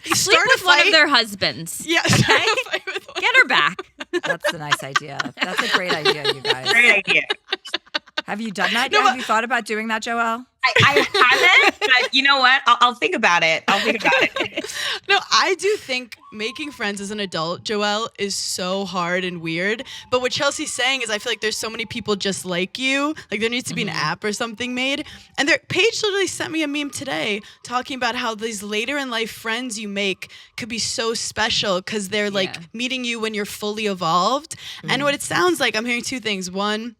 Sleep with one of their husbands. Yeah. Okay? Get her back. That's a nice idea. That's a great idea, you guys. Great idea. Have you done that yet? Have you thought about doing that, Joelle? I haven't, but you know what? I'll think about it. No, I do think making friends as an adult, Joelle, is so hard and weird. But what Chelsea's saying is I feel like there's so many people just like you. There needs to be an app or something made. And Paige literally sent me a meme today talking about how these later in life friends you make could be so special because they're meeting you when you're fully evolved. And what it sounds like, I'm hearing two things. One,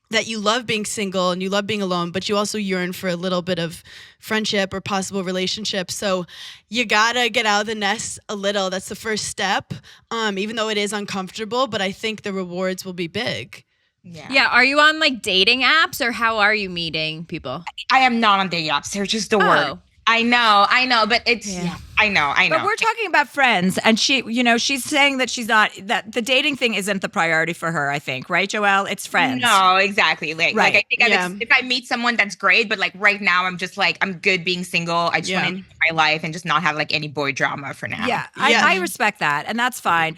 that you love being single and you love being alone, but you also yearn for a little bit of friendship or possible relationship. So you gotta get out of the nest a little. That's the first step, even though it is uncomfortable, but I think the rewards will be big. Yeah. Are you on dating apps or how are you meeting people? I am not on dating apps. They're just the word. I know, but it's I know. But we're talking about friends, and she's saying that she's not, that the dating thing isn't the priority for her, I think, right, Joelle? It's friends. No, exactly. Right. I think if I meet someone that's great, but right now I'm just I'm good being single. I just want to enjoy my life and just not have any boy drama for now. Yeah, I respect that, and that's fine.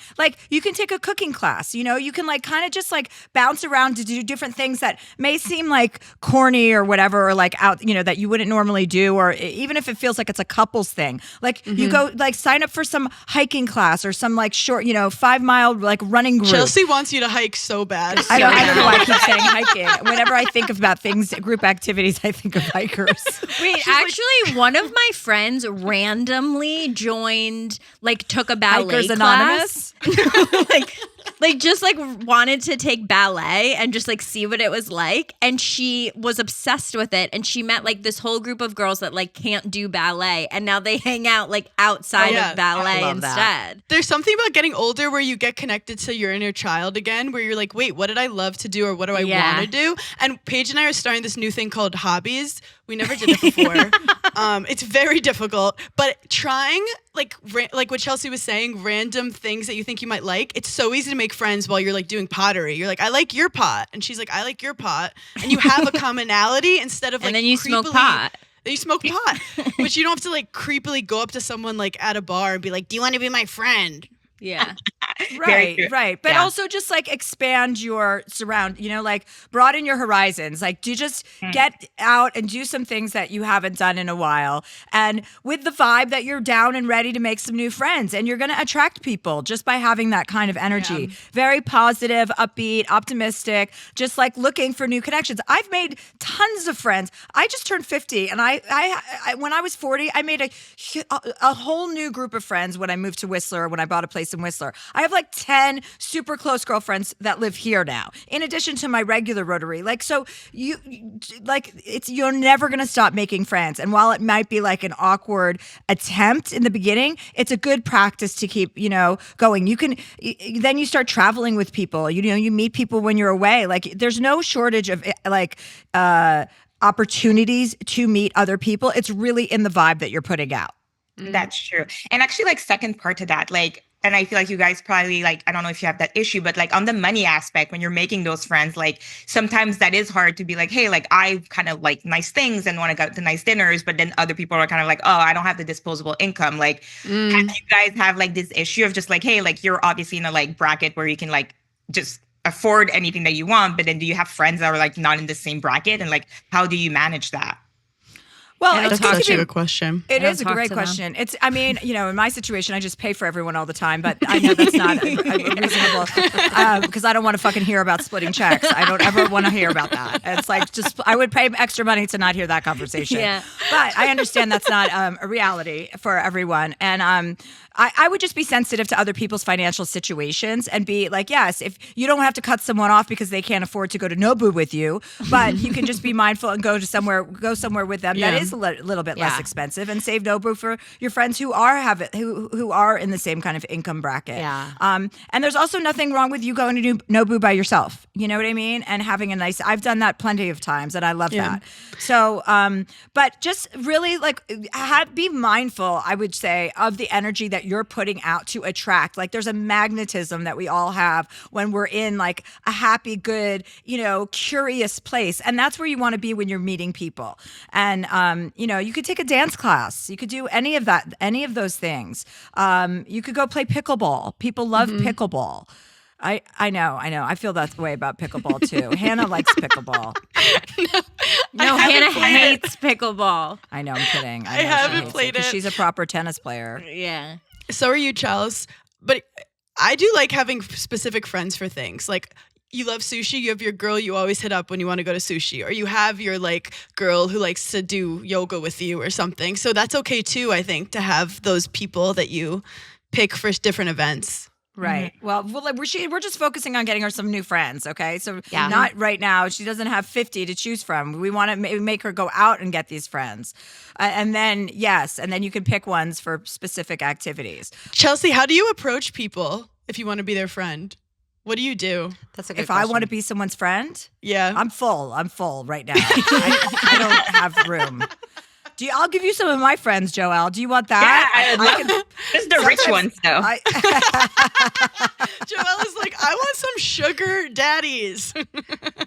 You can take a cooking class, you can kind of just bounce around to do different things that may seem corny or whatever, or out, that you wouldn't normally do, or even if it feels like it's a couples thing. You go sign up for some hiking class or some short, 5 mile running group. Chelsea wants you to hike so bad. I don't know why I keep saying hiking. Whenever I think about things, group activities, I think of hikers. Wait, actually, one of my friends randomly joined, took a ballet Hikers class. Anonymous? just like wanted to take ballet and just like see what it was like. And she was obsessed with it. And she met like this whole group of girls that like can't do ballet. And now they hang out like outside of ballet instead. There's something about getting older where you get connected to your inner child again, where you're like, wait, what did I love to do or what do I want to do? And Paige and I are starting this new thing called hobbies. We never did it before. It's very difficult, but trying like what Chelsea was saying, random things that you think you might like. It's so easy to make friends while you're like doing pottery. You're like, I like your pot. And she's like, I like your pot. And you have a commonality instead of like, and then you smoke pot. Then you smoke pot. But you don't have to like creepily go up to someone like at a bar and be like, do you want to be my friend? Yeah. Right. But also just like expand your like broaden your horizons. Like do just get out and do some things that you haven't done in a while. And with the vibe that you're down and ready to make some new friends. And you're going to attract people just by having that kind of energy. Yeah. Very positive, upbeat, optimistic, just like looking for new connections. I've made tons of friends. I just turned 50 and I when I was 40, I made a whole new group of friends when I moved to Whistler, when I bought a place in Whistler. I have like 10 super close girlfriends that live here now, in addition to my regular Rotary. Like, so you're never going to stop making friends. And while it might be like an awkward attempt in the beginning, it's a good practice to keep, going. Then you start traveling with people, you meet people when you're away. Like there's no shortage of opportunities to meet other people. It's really in the vibe that you're putting out. That's true. And actually, like, second part to that, like, and I feel like you guys probably, like, I don't know if you have that issue, but like on the money aspect, when you're making those friends, like sometimes that is hard to be like, hey, like I kind of like nice things and want to go to nice dinners, but then other people are kind of like, oh, I don't have the disposable income. Like, you guys have like this issue of just like, hey, like you're obviously in a like bracket where you can like just afford anything that you want, but then do you have friends that are like not in the same bracket? And like, how do you manage that? Well, that's such a good question. It is a great question. It's, I mean, in my situation, I just pay for everyone all the time, but I know that's not reasonable because I don't want to fucking hear about splitting checks. I don't ever want to hear about that. It's like I would pay extra money to not hear that conversation. Yeah. But I understand that's not a reality for everyone. And I would just be sensitive to other people's financial situations and be like, yes, if you don't have to cut someone off because they can't afford to go to Nobu with you, but you can just be mindful and go somewhere with them that is a little bit less expensive and save Nobu for your friends who are in the same kind of income bracket. Yeah. And there's also nothing wrong with you going to Nobu by yourself. You know what I mean? And having I've done that plenty of times and I love that. So, but just really like be mindful, I would say, of the energy that you're putting out to attract. Like there's a magnetism that we all have when we're in like a happy, good, curious place. And that's where you want to be when you're meeting people. And, you could take a dance class. You could do any of those things. You could go play pickleball. People love pickleball. I know. I feel that way about pickleball too. Hannah likes pickleball. No, Hannah hates pickleball. I know, I'm kidding. I haven't played it. She's a proper tennis player. Yeah. So are you, Chels. But I do like having specific friends for things. Like you love sushi, you have your girl you always hit up when you want to go to sushi. Or you have your like girl who likes to do yoga with you or something. So that's okay too, I think, to have those people that you pick for different events. Right. Well, we're just focusing on getting her some new friends, okay? So not right now. She doesn't have 50 to choose from. We want to make her go out and get these friends. And then you can pick ones for specific activities. Chelsea, how do you approach people if you want to be their friend? What do you do? That's a good If question. I want to be someone's friend? Yeah. I'm full right now. I don't have room. I'll give you some of my friends, Joelle. Do you want that? Yeah, just the rich ones, though. Joelle is like, I want some sugar daddies.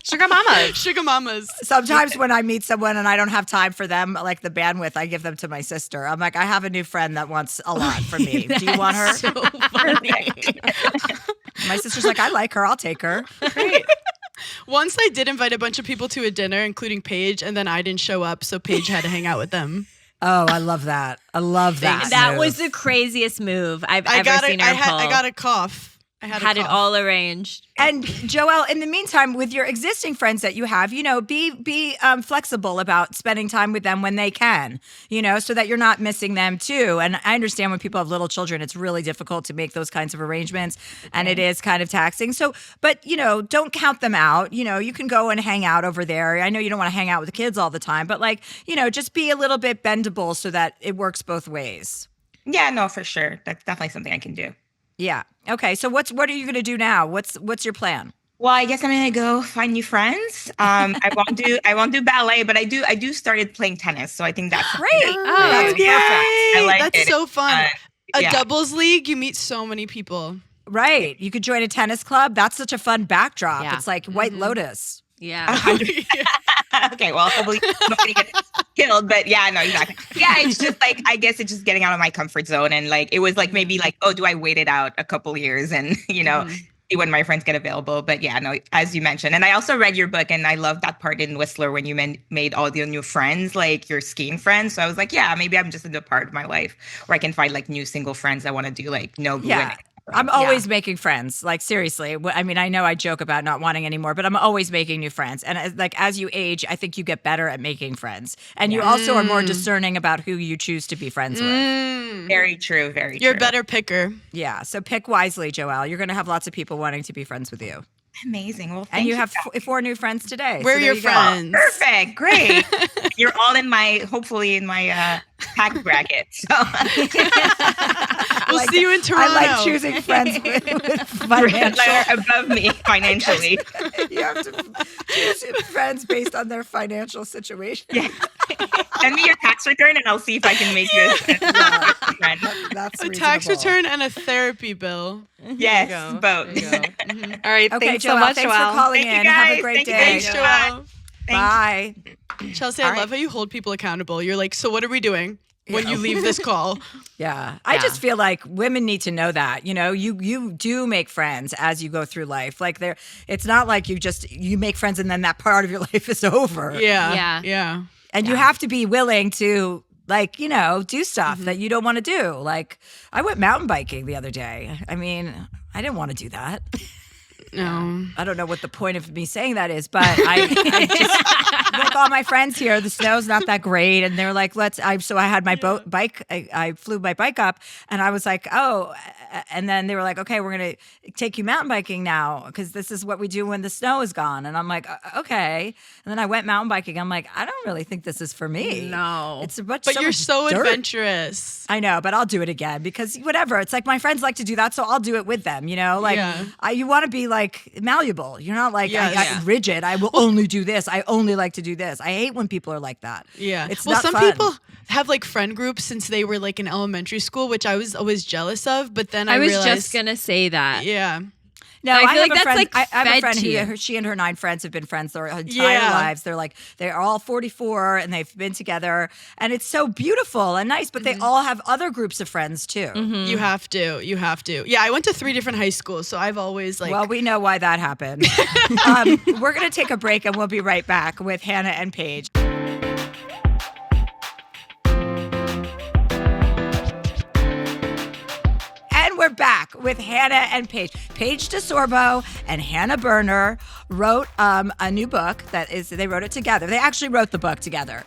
Sugar mamas. Sometimes when I meet someone and I don't have time for them, like the bandwidth, I give them to my sister. I'm like, I have a new friend that wants a lot from me. Do you want her? So funny. My sister's like, I like her. I'll take her. Great. Once I did invite a bunch of people to a dinner, including Paige, and then I didn't show up, so Paige had to hang out with them. Oh, I love that. I love that. That was the craziest move I've ever seen her pull. I got a cough. I had it all arranged. And Joelle, in the meantime, with your existing friends that you have, be flexible about spending time with them when they can, so that you're not missing them too. And I understand when people have little children, it's really difficult to make those kinds of arrangements, and it is kind of taxing. So, but don't count them out. You can go and hang out over there. I know you don't want to hang out with the kids all the time, but just be a little bit bendable so that it works both ways. Yeah, no, for sure. That's definitely something I can do. Yeah. Okay. So what are you going to do now? What's your plan? Well, I guess I'm gonna go find new friends. I won't do ballet, but I do started playing tennis. So I think that's great. That's perfect. I like That's it. so fun. A yeah. doubles league, you meet so many people. Right. You could join a tennis club. That's such a fun backdrop. Yeah. It's like White Lotus. Yeah. Okay, well, hopefully nobody gets killed, but yeah, no, exactly. Yeah, it's just I guess it's just getting out of my comfort zone, and it was maybe oh, do I wait it out a couple years and see when my friends get available? But yeah, no, as you mentioned, and I also read your book, and I love that part in Whistler when you made all your new friends, your skiing friends. So I was like, yeah, maybe I'm just in the part of my life where I can find new single friends that want to do no. Yeah. I'm always making friends. Seriously. I mean, I know I joke about not wanting any more, but I'm always making new friends. And as you age, I think you get better at making friends. And you also are more discerning about who you choose to be friends with. Very true. Very true. You're a better picker. Yeah. So pick wisely, Joelle. You're going to have lots of people wanting to be friends with you. Amazing. Well, and you have 4 new friends today. Where are your friends? Perfect. Great. You're all hopefully in my tax bracket. So we'll see you in Toronto. I like choosing friends with financial above me financially. You have to choose friends based on their financial situation. Yeah. Send me your tax return, and I'll see if I can make you a friend. That's a reasonable. tax return and a therapy bill. Yes, both. All right, okay, thanks Joelle, so much, thanks Joelle. for calling Thank in. you guys. Have a great day. Thanks, Joelle. Bye. Chelsea, I love how you hold people accountable. You're like, so what are we doing when you leave this call? Yeah. I just feel like women need to know that, you do make friends as you go through life. It's not like you make friends and then that part of your life is over. Yeah. And you have to be willing to do stuff that you don't want to do. I went mountain biking the other day. I mean, I didn't want to do that. No. I don't know what the point of me saying that is, but I just all my friends here, the snow's not that great. And they're like, so I had my bike. I flew my bike up and I was like, oh, and then they were like, okay, we're going to take you mountain biking now because this is what we do when the snow is gone. And I'm like, okay. And then I went mountain biking. I'm like, I don't really think this is for me. No. It's a bunch. But you're so dirt. Adventurous. I know, but I'll do it again because whatever. It's like my friends like to do that, so I'll do it with them. You want to be malleable. You're not rigid. I will only do this. I only like to do this. I hate when people are like that. Yeah. It's well, not some fun. people have friend groups since they were in elementary school, which I was always jealous of. But then I was realized, just gonna say that. Yeah. No, I feel have like a that's, friend. I have a fed friend to you. who she and her 9 friends have been friends their entire lives. They're all 44 and they've been together, and it's so beautiful and nice. But they all have other groups of friends too. Mm-hmm. You have to. Yeah, I went to 3 different high schools, so I've always Well, we know why that happened. We're gonna take a break and we'll be right back with Hannah and Paige. And we're back with Hannah and Paige. Paige DeSorbo and Hannah Berner wrote a new book they wrote it together. They actually wrote the book together,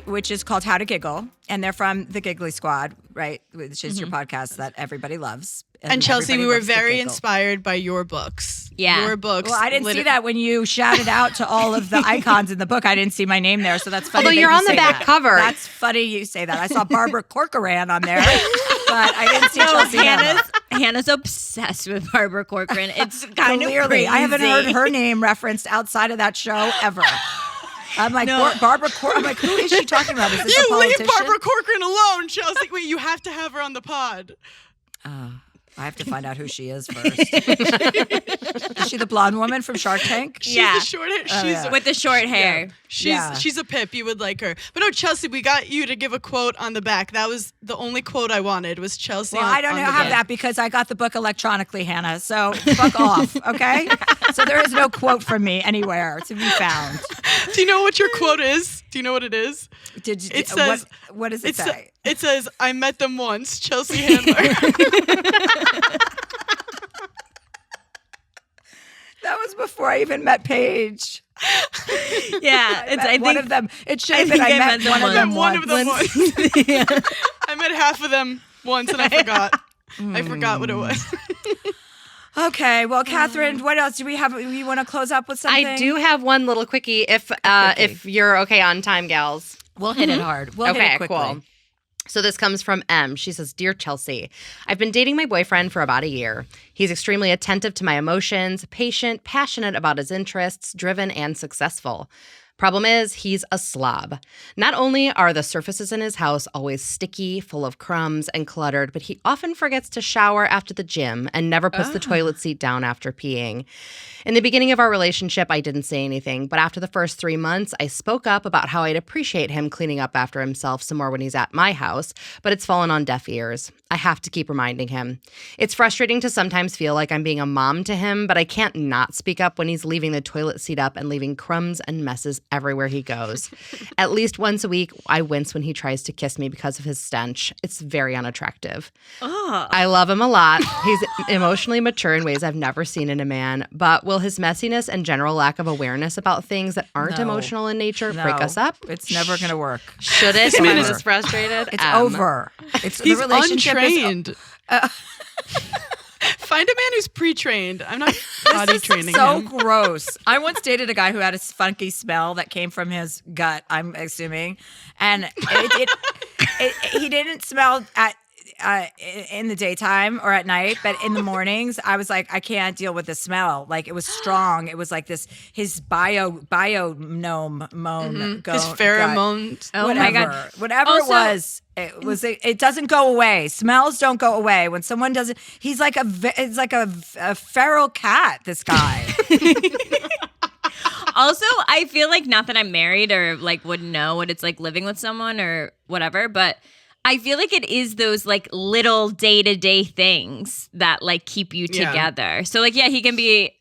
which is called How to Giggle. And they're from the Giggly Squad, right? Which is your podcast that everybody loves. And Chelsea, we were loves to very giggle. inspired by your books. Yeah. Your books. Well, I didn't see that when you shouted out to all of the icons in the book. I didn't see my name there, so that's funny. Although that you're you on the say back that. cover. That's funny you say that. I saw Barbara Corcoran on there, but I didn't see Chelsea Handler. Hannah's obsessed with Barbara Corcoran. It's kind of Clearly, crazy. I haven't heard her name referenced outside of that show ever. I'm like, Barbara Corcoran. I'm like, who is she talking about? Is this a You politician? leave Barbara Corcoran alone, Chelsea. Wait, you have to have her on the pod. I have to find out who she is first. Is she the blonde woman from Shark Tank? She's the short hair. with the short hair. She's a pip. You would like her. But no, Chelsea, we got you to give a quote on the back. That was the only quote I wanted was Chelsea. Well, I don't have that because I got the book electronically, Hannah. So fuck off, okay? So there is no quote from me anywhere to be found. Do you know what your quote is? Do you know what it is? It says, what does it say? It says, I met them once, Chelsea Handler. That was before I even met Paige. Yeah, I think one of them. It should have been I met one of them once. Yeah. I met half of them once and I forgot. I forgot what it was. Okay, well, Catherine, what else do we have? You want to close up with something? I do have one little quickie if you're okay on time, gals. We'll hit it hard. We'll hit it quickly. Cool. So this comes from M. She says, Dear Chelsea, I've been dating my boyfriend for about a year. He's extremely attentive to my emotions, patient, passionate about his interests, driven, and successful. Problem is, he's a slob. Not only are the surfaces in his house always sticky, full of crumbs, and cluttered, but he often forgets to shower after the gym and never puts the toilet seat down after peeing. In the beginning of our relationship, I didn't say anything, but after the first 3 months, I spoke up about how I'd appreciate him cleaning up after himself some more when he's at my house, but it's fallen on deaf ears. I have to keep reminding him. It's frustrating to sometimes feel like I'm being a mom to him, but I can't not speak up when he's leaving the toilet seat up and leaving crumbs and messes everywhere he goes. At least once a week, I wince when he tries to kiss me because of his stench. It's very unattractive. Oh. I love him a lot. He's emotionally mature in ways I've never seen in a man, but will his messiness and general lack of awareness about things that aren't emotional in nature break us up? It's never going to work. Should it? Man is this frustrated? It's over. It's He's the relationship untrained. Find a man who's pre-trained. I'm not potty training so him. gross. I once dated a guy who had a funky smell that came from his gut, I'm assuming. And he didn't smell in the daytime or at night, but in the mornings, I was like, I can't deal with the smell. Like, it was strong. It was like this, his bio gnome moan. His pheromones. Oh my God. Whatever Also- it was. It doesn't go away. Smells don't go away. When someone doesn't, he's like a feral cat. This guy. Also, I feel like not that I'm married or like would know what it's like living with someone or whatever, but I feel like it is those like little day-to-day things that like keep you together. So like, yeah, he can be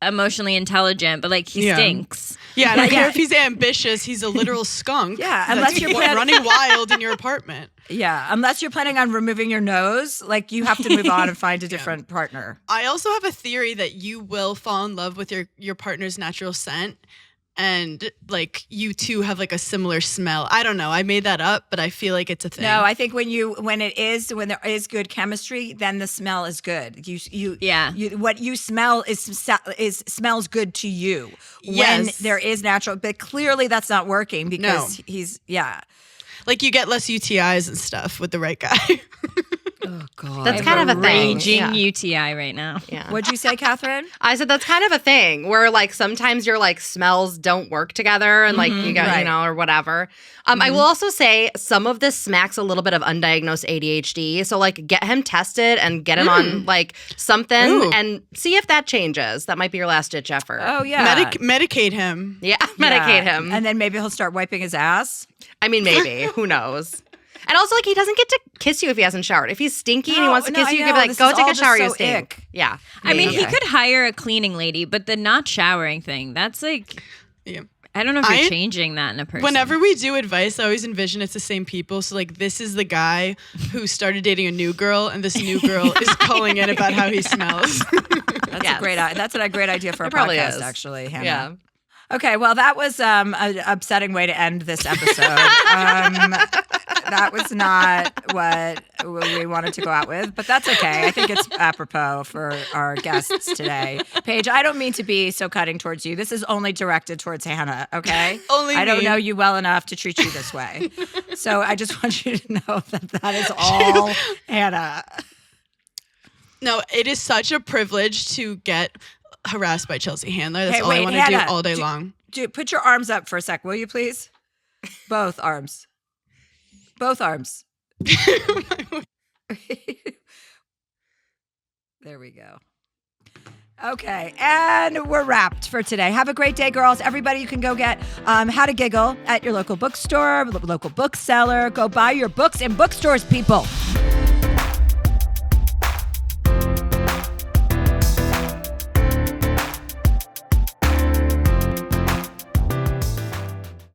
emotionally intelligent, but like he stinks. Yeah, and I don't care if he's ambitious, he's a literal skunk. Yeah, unless you're running wild in your apartment. Yeah, unless you're planning on removing your nose, like you have to move on and find a different partner. I also have a theory that you will fall in love with your partner's natural scent. And like you two have like a similar smell. I don't know. I made that up, but I feel like it's a thing. No, I think when there is good chemistry, then the smell is good. What you smell smells good to you when there is natural. But clearly that's not working because he's like you get less UTIs and stuff with the right guy. Oh God, that's kind of a thing. Raging UTI right now. Yeah. What'd you say, Catherine? I said that's kind of a thing where like sometimes your like smells don't work together and like you got or whatever. I will also say some of this smacks a little bit of undiagnosed ADHD. So like get him tested and get him on like something and see if that changes. That might be your last ditch effort. Oh yeah, medicate him. Yeah, medicate him, and then maybe he'll start wiping his ass. I mean, maybe. Who knows? And also, like, he doesn't get to kiss you if he hasn't showered. If he's stinky and he wants to kiss you, you could be like, go take a shower, you stink. Ick. Yeah. I mean, he could hire a cleaning lady, but the not showering thing, that's like, I don't know if you're changing that in a person. Whenever we do advice, I always envision it's the same people. So, like, this is the guy who started dating a new girl, and this new girl is calling in about how he smells. That's a great idea for a podcast, actually, Hannah. Yeah. Okay, well, that was an upsetting way to end this episode. That was not what we wanted to go out with, but that's okay. I think it's apropos for our guests today. Paige, I don't mean to be so cutting towards you. This is only directed towards Hannah, okay? I don't know you well enough to treat you this way. So I just want you to know that is all Hannah. No, it is such a privilege to get harassed by Chelsea Handler. That's all I want to do all day long. Put your arms up for a sec, will you please? Both arms. Both arms. There we go. Okay, and we're wrapped for today. Have a great day, girls. Everybody, you can go get How to Giggle at your local bookstore, local bookseller. Go buy your books in bookstores, people.